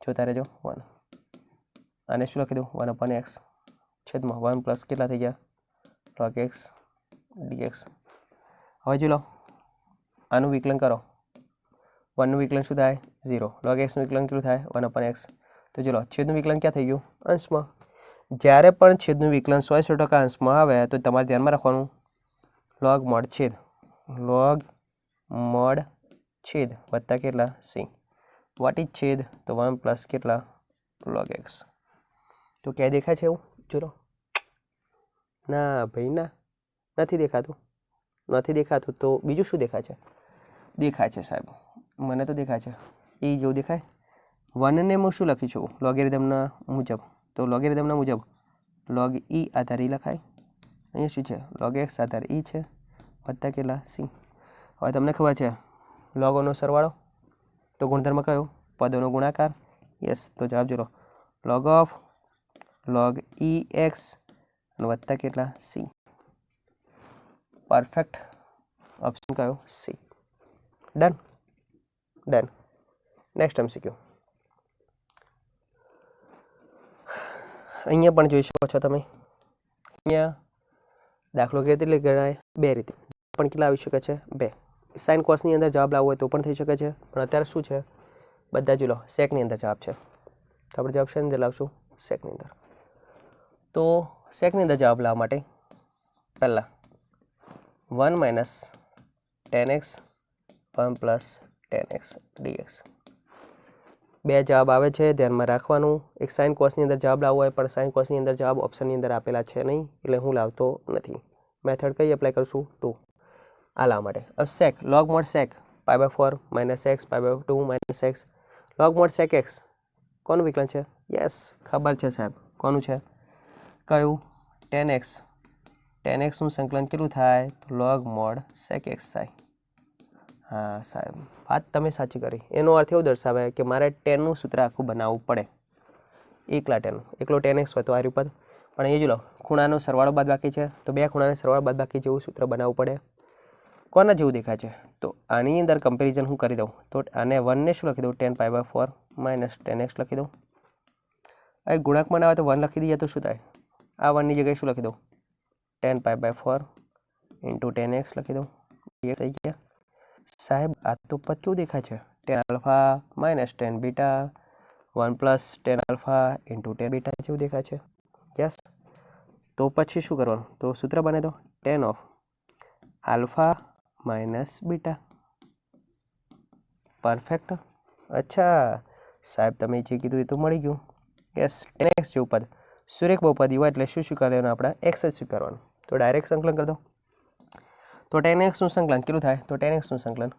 જોતા રહેજો 1. આને શું લખી દઉં? 1 અપન x છેદમાં 1 પ્લસ કેટલા થઈ ગયા? log x dx. હવે જોઈ લો, આનું વિકલન કરો. 1 નું વિકલન શું થાય? 0. log x નું વિકલન કેટલું થાય? 1 અપન x. તો જો લો, છેદનું વિકલન ક્યાં થઈ ગયું? અંશમાં. જ્યારે પણ છેદનું વિકલન 100% અંશમાં આવે તો તમારે ધ્યાનમાં રાખવાનું log mod છેદ. log mod છેદ વત્તા કેટલા? c. વોટ ઇઝ છેદ? તો 1 પ્લસ કેટલા? log x. તો ક્યાંય દેખાય છે એવું? જોલો. ના ભાઈ ના, નથી દેખાતું. તો બીજું શું દેખાય છે? દેખાય છે સાહેબ, મને તો દેખાય છે. એ જેવું દેખાય. 1 ને હું શું લખી છું? લોગેરિધમના મુજબ. તો લોગેરિધમના મુજબ log e આધાર e લખાય. અહીંયા શું છે? log x આધાર e છે વત્તા કેટલા? c. હવે તમને ખબર છે લોગોનો સરવાળો તો ગુણધર્મ કયો? પદોનો ગુણાકાર. યસ. તો જવાબ જોડો log e x અને વત્તા કેટલા? c. પરફેક્ટ. ઓપ્શન કયો? c. ડન. નેક્સ્ટ MCQ અહીંયા પણ જોઈ શકો છો તમે. અહીંયા દાખલો કેવી રીતે ગણાય? 2 રીતે પણ કેટલા આવી શકે છે? 2. સાઇન કોસની અંદર જવાબ લાવવો હોય તો પણ થઈ શકે છે, પણ અત્યારે શું છે? બધા જ લો સેકની અંદર જવાબ છે. તો આપણે જવાબ શેની અંદર લાવશું? સેકની અંદર. તો સેકની અંદર જવાબ લાવવા માટે પહેલાં 1 minus 10x 1 plus 10x dx. બે જવાબ આવે છે, ધ્યાનમાં રાખવાનું. એક સાઇન કોસની અંદર જવાબ લાવવો હોય પણ સાઇન કોસની અંદર જવાબ ઓપ્શનની અંદર આપેલા છે નહીં, એટલે હું લાવતો નથી. મેથડ કઈ એપ્લાય કરશું? 2. આ લાવવા માટે હવે સેક લોગ મોડ સેક π/4 - x π/2 - x લોગ મોડ સેક x કોનું વિકલન છે? યસ, ખબર છે સાહેબ, કોનું છે? કયું? tan x. tan x નું સંકલન કેટલું થાય? તો લોગ મોડ સેક x થાય. હા સાહેબ, વાત તમે સાચી કરી. એનો અર્થ એવો દર્શાવે કે મારે ટેનનું સૂત્ર આખું બનાવવું પડે. એકલો tan x હોય તો આ રૂપદ, પણ એ જ લો ખૂણાનો સરવાળો બાદ બાકી છે, તો બે ખૂણાને સરવાળો બાદ બાકી જેવું સૂત્ર બનાવવું પડે. કોના જેવું દેખાય છે? તો આની અંદર કમ્પેરિઝન હું કરી દઉં તો આને 1 ને શું લખી દઉં? tan π/4 - tan x લખી દઉં. હવે ગુણાંકમાં ના આવે તો 1 લખી દઈએ તો શું થાય? આ 1ની જગ્યાએ શું લખી દઉં? tan π/4 × tan x લખી દઉં. dx થઈ ગયા. સાહેબ આ તો પદ કેવું દેખાય છે? tan alpha - tan beta 1 + tan alpha × tan beta જેવું દેખાય છે. યસ, તો પછી શું કરવાનું? તો સૂત્ર બને દો tan of alpha - beta. Perfect. અચ્છા સાહેબ, તમે જે કીધું એ તો મળી ગયું. યસ, tan x જેવું પદ સુરેખ બહુપદી હોય એટલે શું કરવાનું? આપણે x જ સ્વીકારવાનું. તો ડાયરેક્ટ સંકલન કરી દો. તો tan x નું સંકલન કેટલું થાય? તો tan x નું સંકલન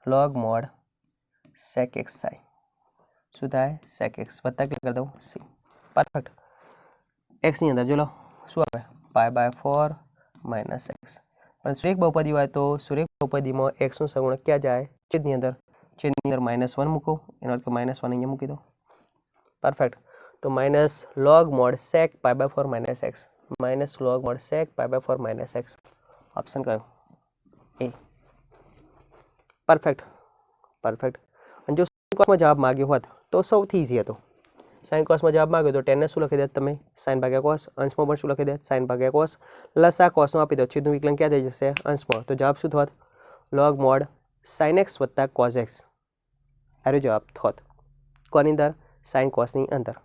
લોગ મોડ સેક x થાય. શું થાય? સેક x વત્તા કેટલું કરી દઉં? c. પરફેક્ટ. x ની અંદર જો લો શું આવે? π/4 - x. પણ સુરેખ બહુપદી હોય તો સુરેખ બહુપદીમાં x નું સગુણક ક્યાં જાય? છેદની અંદર. છેદની અંદર -1 મૂકો, એનો અર્થ -1 અહીંયા મૂકી દો. પરફેક્ટ. તો માઇનસ લોગ મોડ સેક π/4 - x -log mod sec π/4 - x. Option કયો? એ. પરફેક્ટ. અને જો સાઇન કોસમાં જવાબ માગ્યો હોત તો સૌથી ઇઝી હતો. સાઇન કોસમાં જવાબ માગ્યો તો ટેનને શું લખી દેત તમે? સાઇન ભાગ્યા કોસ. અંશમાં પણ શું લખી દેત? સાઇન ભાગ્યા કોસ. લસા કોસનું આપી દો, છેદનું વિકલન ક્યાં થઈ જશે? અંશમાં. તો જવાબ શું થોત? લોગ મોડ સાઇન x વત્તા કોસ x. આરો જવાબ થોત. કોની અંદર? સાઇન કોસની અંદર.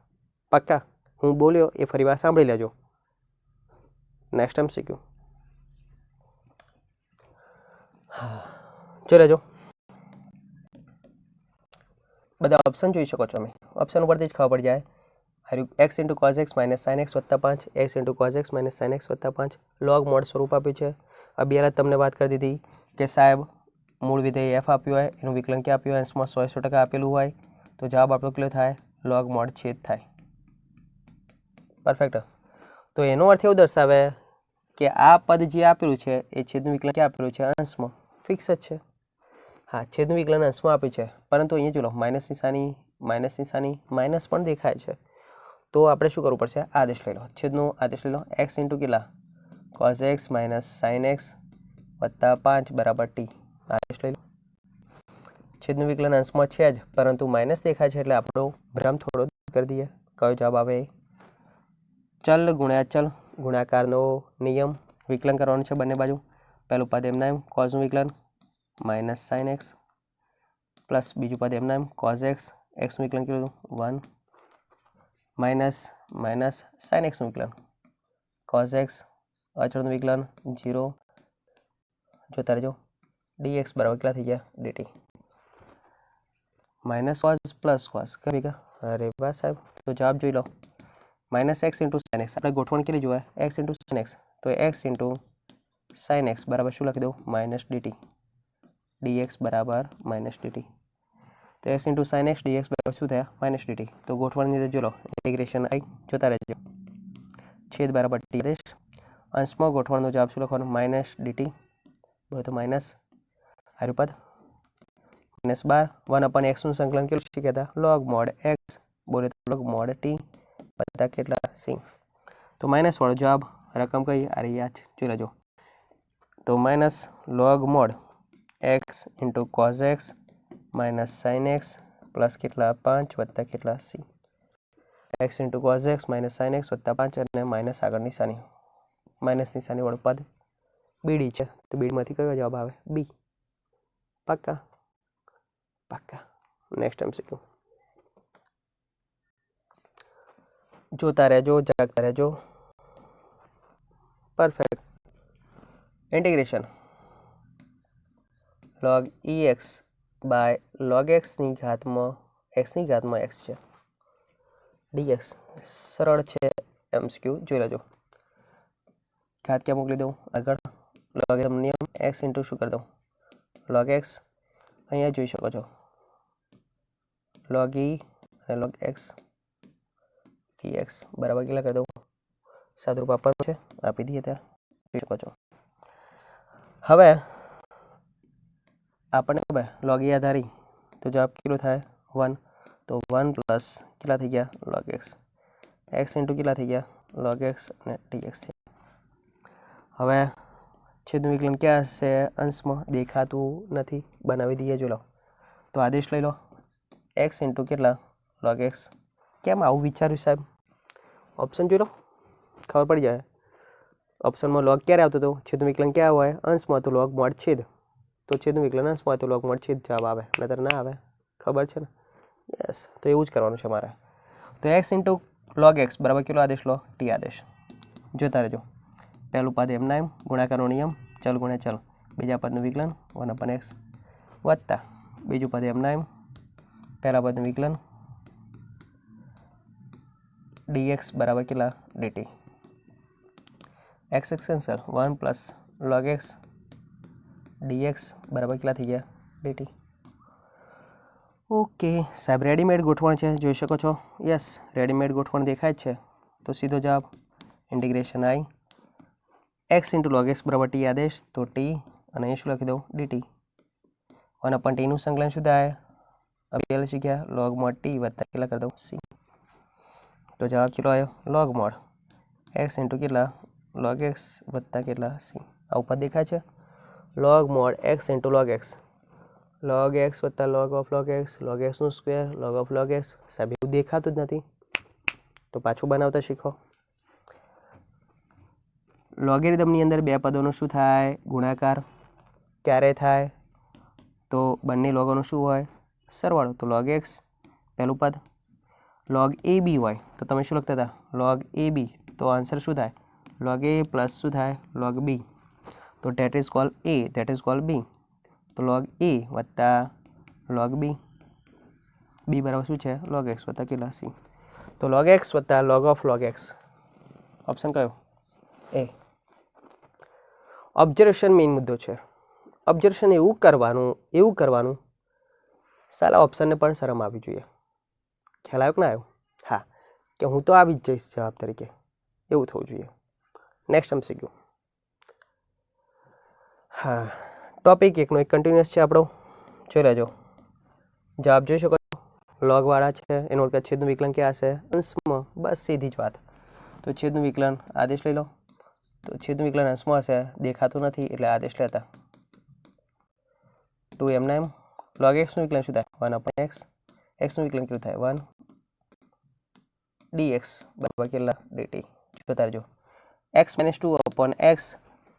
પક્કા? હું બોલ્યો એ ફરી વાર સાંભળી લેજો. Next MCQ. જો લેજો, બધા ઓપ્શન જોઈ શકો છો તમે. ઓપ્શન ઉપરથી જ ખબર પડી જાય. x × cos x - sin x + 5, x × cos x - sin x + 5 log mode સ્વરૂપ આપ્યું છે. અભ્યાસ તમને વાત કરી દીધી કે સાહેબ મૂળ વિધેય f આપ્યું હોય, એનું વિકલન ક્યાં આપ્યું હોય? અંશમાં 100% આપેલું હોય તો જવાબ આપણો કેટલો થાય? લોગ મોડ છેદ થાય. પરફેક્ટ. તો એનો અર્થ એવું દર્શાવે કે આ પદ જે આપેલું છે એ છેદનું વિકલન ક્યાં આપેલું છે? અંશમાં. ફિક્સ જ છે. હા, છેદનું વિકલન અંશમાં આપ્યું છે, પરંતુ અહીંયા જોલો માઇનસ નિશાની માઇનસ પણ દેખાય છે. તો આપણે શું કરવું પડશે? આદેશ લઈ લો, છેદનો આદેશ લઈ લો. x × કેટલા? cos x - sin x + 5 = t. આદેશ લઈ લો. છેદનું વિકલન અંશમાં છે જ, પરંતુ માઇનસ દેખાય છે એટલે આપણો ભ્રમ થોડો દૂર કરી દઈએ. કયો જવાબ આવે? ચલ ગુણ્યા ચલ ગુણાકારનો નિયમ. વિકલન કરવાનું છે બંને બાજુ. પહેલું પદ એમના એમ કોસનું વિકલન -sin x પ્લસ બીજું પદ એમના એમ cos x. x નું વિકલન કેટલું? 1 માઇનસ sin x નું વિકલન cos x. અચળનું વિકલન 0. જોતા રહેજો. dx બરાબર કેટલા થઈ ગયા? dt. -cos + cos કઈ ભેગા? અરે વાહ સાહેબ, તો જવાબ જોઈ લો. -x × sin x. આપણે ગોઠવણ કેટલી જોવાય? x × sin x. તો x × sin x બરાબર શું લખી દઉં? -dt. dx બરાબર -dt. તો x × sin x dx બરાબર શું થયા? -dt. તો ગોઠવણની અંદર જો લો ઇન્ટિગ્રેશન આવી. જોતા રહેજો. છેદ બરાબર t આદેશ. અંશમાં ગોઠવણનો જવાબ શું લખવાનો? -dt. બોલો તો માઇનસ આર્યું પદ -12 1/x નું સંકલન કેટલું શીખ્યા હતા? Log mode x. બોલે તો લોગ મોડ t બધા કેટલા? c. તો માઇનસ વાળો જવાબ રકમ કઈ? આ રહી યાદ જોઈ લેજો. તો minus log mode x × cos x - sin x plus કેટલા? 5 વત્તા કેટલા? c. x × cos x - sin x + 5 અને માઇનસ આગળ નિશાની. માઇનસ નિશાનીવાળું પદ બીડી છે, તો બીડીમાંથી કયો જવાબ આવે? બી. પક્કા? Next MCQ. જોતા રહેજો, જાગતા રહેજો. Perfect. Integration log ex / log x ની ઘાતમાં એક્સની ઘાતમાં એક્સ છે ડીએક્સ સરળ છે એમસીક્યુ જોઈ લેજો ઘાત ક્યાં મોકલી દઉં આગળ લોગેરિધમ નિયમ એક્સ ઇન્ટુ શું કરી દઉં log x અહીંયા જોઈ શકો છો log e અને log x dx બરાબર કેટલા કરી દઉં સાદુરૂપ આપવાનું છે આપી દઈએ ત્યાં જોઈ શકો છો હવે આપણને ખબર log e આધારી તો જવાબ કેટલો થાય 1 તો 1 પ્લસ કેટલા થઈ ગયા log x x ઇન્ટુ કેટલા થઈ ગયા log x અને dx છે હવે છેદનું વિકલન ક્યાં હશે અંશમાં દેખાતું નથી બનાવી દઈએ જો લો તો આદેશ લઈ લો x ઇન્ટુ કેટલા log x કેમ આવું વિચાર્યું સાહેબ ઓપ્શન જોઈ લો ખબર પડી જાય ઓપ્શનમાં log ક્યારે આવતો હતો છેદનું વિકલન ક્યાં હોય અંશમાં તો log mod છેદ તો છેદનું વિકલન અંશમાં હોય તો log mod છેદ જવાબ આવે નહીતર ના આવે ખબર છે ને યસ તો એવું જ કરવાનું છે મારે તો x ઇન્ટુ log x બરાબર કેટલો આદેશ લો t આદેશ જોતા રહેજો પહેલું પદ એમના એમ ગુણાકારનો નિયમ ચલ ગુણ્યા ચલ બીજા પદનું વિકલન 1/x વત્તા બીજું પદ એમના એમ પહેલા પદનું વિકલન dx બરાબર કેટલા dt x cancel 1 plus log x dx બરાબર કેટલા થઈ ગયા dt ઓકે સાહેબ રેડીમેડ ગોઠવણ છે જોઈ શકો છો યસ રેડીમેડ ગોઠવણ દેખાય જ છે તો સીધો જવાબ ઇન્ટિગ્રેશન આઈ x ઇન્ટુ log x બરાબર t આદેશ તો t અને અહીં શું લખી દઉં dt 1/t નું સંકલન શું થાય અભિલ શીખ્યા log mod t વત્તા કેટલા કરી દઉં c તો જવાબ કેટલો આવ્યો log mod x ઇન્ટુ કેટલા log x વત્તા કેટલા c આ ઉપર દેખાય છે log mod x into log x વત્તા log x નું સ્ક્વેર log x સાહેબ એવું દેખાતું જ નથી તો પાછું બનાવતા શીખો લોગેરિધમની અંદર બે પદોનું શું થાય ગુણાકાર ક્યારે થાય તો બંને લોગોનું શું હોય સરવાળો તો log x પહેલું પદ log ab હોય તો તમે શું લખતા હતા log ab તો આન્સર શું થાય log a પ્લસ શું થાય log b તો that is called b તો log a વત્તા log b b બરાબર શું છે log x વત્તા કેટલા c તો log x વત્તા log x ઓપ્શન કયો એ ઓબ્ઝર્વેશન મેઇન મુદ્દો છે ઓબ્ઝર્વેશન એવું કરવાનું સાલા ઓપ્શનને પણ શરમ આવવી જોઈએ ખ્યાલ આવ્યો કે ના આવ્યો હા કે હું તો આવી જ જઈશ જવાબ તરીકે એવું થવું જોઈએ નેક્સ્ટ MCQ હા ટોપિક એકનો એક કન્ટિન્યુઅસ છે આપણો જોઈ લેજો જવાબ જોઈ શકો છો લોગવાળા છે એનો અર્થ છેદનું વિકલન ક્યાં હશે અંશમાં બસ સીધી જ વાત તો છેદનું વિકલન આદેશ લઈ લો તો છેદનું વિકલન અંશમાં હશે દેખાતું નથી એટલે આદેશ લેતા 2 એમના એમ log x નું વિકલન શું થાય 1/x x નું વિકલન કેટલું થાય 1 dx બરાબર કેટલા dt જોતા રહેજો x - 2/x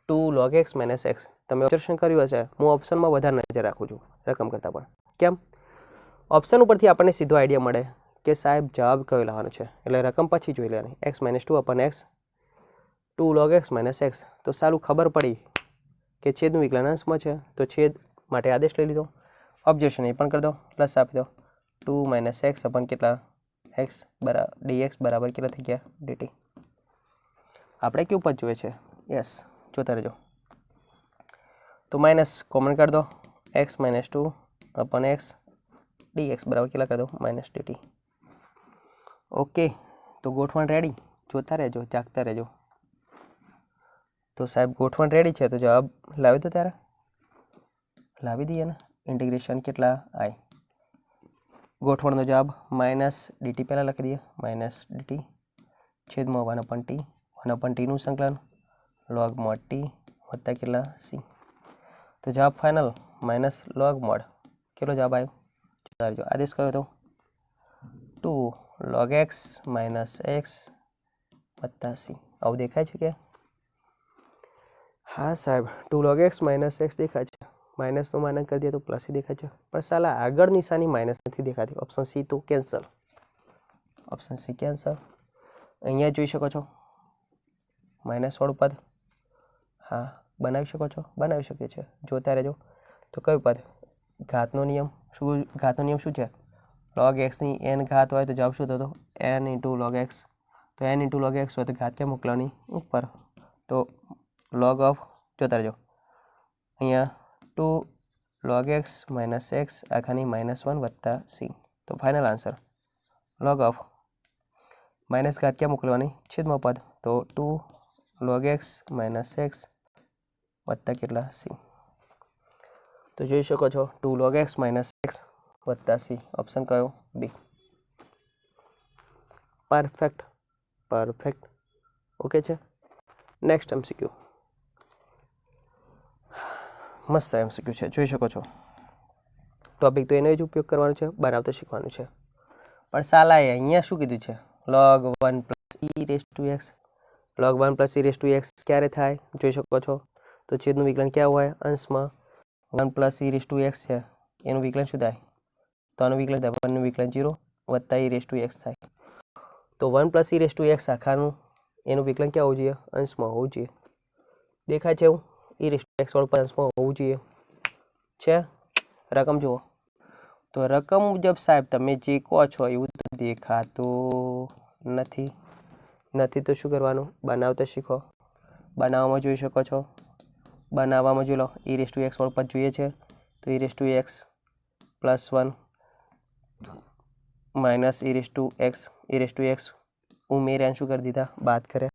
2 log x - x તમે ઓબ્ઝર્વેશન કર્યું હશે હું ઓપ્શનમાં વધારે નજર રાખું છું રકમ કરતાં પણ કેમ ઓપ્શન ઉપરથી આપણને સીધો આઈડિયા મળે કે સાહેબ જવાબ કયો લાવવાનો છે એટલે રકમ પછી જોઈ લેવાની x - 2/x 2 log x - x તો સારું ખબર પડી કે છેદનું વિકલન અંશમાં છે તો છેદ માટે આદેશ લઈ લીધો ઓબ્ઝર્વેશન એ પણ કરી દો પ્લસ આપી દો 2 - x અપન કેટલા x dx બરાબર કેટલા થઈ ગયા dt આપણે કયું પદ જોઈએ છે યસ જોતા રહેજો તો માઇનસ કોમન કાઢ દો x - 2/x dx બરાબર કેટલા કરી દો -dt ઓકે તો ગોઠવણ રેડી જોતા રહેજો જાગતા રહેજો તો સાહેબ ગોઠવણ રેડી છે તો જવાબ લાવી દો ત્યારે લાવી દઈએ ને ઇન્ટિગ્રેશન કેટલા આઈ ગોઠવણનો જવાબ -dt પહેલાં લખી દઈએ -dt છેદમાં 1/t નું સંકલન log mod t વત્તા કેટલા c તો જવાબ ફાઇનલ -log mod કેટલો જવાબ આવ્યો જોતા રહેજો આદેશ કયો હતો 2 log x - x વત્તા c આવું દેખાય છે કે હા સાહેબ 2 log x - x દેખાય છે માઇનસનો માનક કરી દઈએ તો પ્લસ દેખાય છે પણ સાલા આગળ નિશાની માઇનસ નથી દેખાતી ઓપ્શન સી તો કેન્સલ ઓપ્શન સી કેન્સલ અહીંયા જોઈ શકો છો -વાળું પદ હા બનાવી શકો છો બનાવી શકીએ છીએ જોતા રહેજો તો કયું પદ ઘાતનો નિયમ શું છે log x ની n ઘાત હોય તો જવાબ શું થતો n * log x તો n * log x હોય તો ઘાત ક્યાં મોકલવાની ઉપર તો log of જોતા રહેજો અહીંયા 2 log x - x આખાની -1 + c તો final answer log of minus ઘાત ક્યાં મોકલવાની છેદમાં પદ તો 2 log x - x વત્તા કેટલા c તો જોઈ શકો છો 2 log x - x વત્તા c ઓપ્શન કયો બી પરફેક્ટ ઓકે છે નેક્સ્ટ MCQ મસ્ત MCQ છે જોઈ શકો છો ટોપિક તો એનો જ ઉપયોગ કરવાનો છે બનાવતા શીખવાનું છે પણ સાલાએ અહીંયા શું કીધું છે log 1 + e⁻x log 1 + e⁻x ક્યારે થાય જોઈ શકો છો તો છેદનું વિકલન ક્યાં હોય અંશમાં 1 + e⁻x છે એનું વિકલન શું થાય તો આનું વિકલન થાય 1 નું વિકલન 0 વત્તા e⁻x થાય તો 1 + e⁻x આખાનું એનું વિકલન ક્યાં હોવું જોઈએ અંશમાં હોવું જોઈએ દેખાય છે એવું e⁻x વાળું પણ અંશમાં હોવું જોઈએ છે રકમ જુઓ તો રકમ મુજબ સાહેબ તમે જે કહો છો એવું તો દેખાતું નથી તો શું કરવાનું બનાવતા શીખો બનાવવામાં જોઈ શકો છો બનાવવામાં જોઈ લો e⁻x વાળું પદ જોઈએ છે તો e⁻x +1 - e⁻x ઉમેર્યા શું કરી દીધા બાદ કર્યા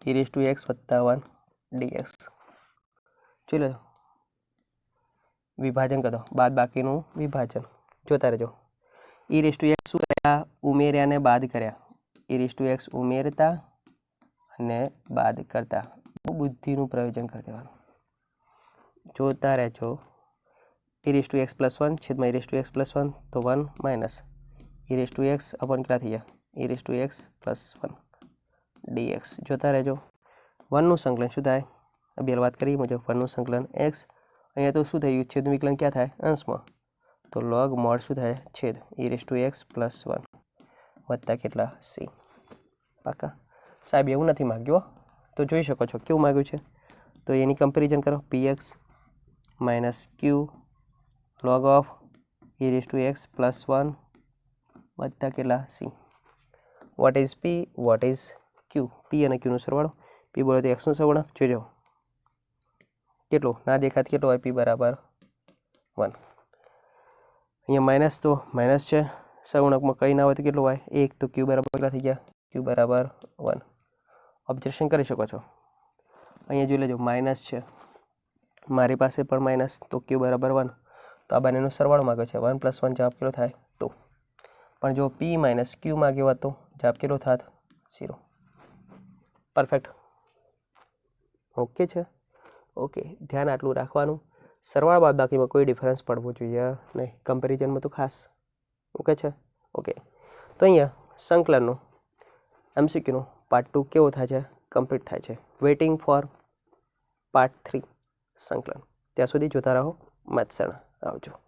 e⁻x + 1 dx જોઈ લો વિભાજન કરો બાદ બાકીનું વિભાજન જોતા રહેજો e⁻x શું કર્યા ઉમેર્યા ને બાદ કર્યા e⁻x ઉમેરતા અને બાદ કરતા બુદ્ધિનું પ્રયોજન કરી દેવાનું જોતા રહેજો e⁻x +1 છેદમાં e⁻x +1 તો 1 - e⁻x અપન કેટલા થઈ ગયા e⁻x +1 dx જોતા રહેજો 1 નું સંકલન શું થાય અભી વાત કરી મુજબ 1 નું સંકલન x અહીંયા તો શું થયું છેદનું વિકલન ક્યાં થાય અંશમાં તો log mod શું થાય છેદ e⁻x +1 વત્તા કેટલા c પાકા સાહેબ એવું નથી માગ્યું તો જોઈ શકો છો કેવું માગ્યું છે તો એની કમ્પેરિઝન કરો px - q log of e⁻x +1 વત્તા કેટલા c what is p what is q p અને q નો સરવાળો p બોલે તો x નો સરવાળો જોજો કેટલો ના દેખાત કેટલો હોય p = 1 અહીંયા માઇનસ તો માઇનસ છે સગુણકમાં કંઈ ના હોય તો કેટલું હોય 1 તો q બરાબર કેટલા થઈ ગયા q = 1 ઓબ્ઝર્વેશન કરી શકો છો અહીંયા જોઈ લેજો માઇનસ છે મારી પાસે પણ માઇનસ તો q = 1 તો આ બંનેનો સરવાળો માંગ્યો છે 1 + 1 જવાબ કેટલો થાય 2 પણ જો p - q માંગ્યો હોત તો જવાબ કેટલો થાત 0 પરફેક્ટ ઓકે છે ઓકે ધ્યાન આટલું રાખવાનું સરવાળા બાદબાકીમાં કોઈ ડિફરન્સ પડવો જોઈએ નહીં કમ્પેરિઝનમાં તો ખાસ ઓકે છે ઓકે તો અહીંયા સંકલનનું MCQનું પાર્ટ 2 કેવો થાય છે કમ્પ્લીટ થાય છે વેઇટિંગ ફોર પાર્ટ 3 સંકલન ત્યાં સુધી જોતા રહો મત્સણા આવજો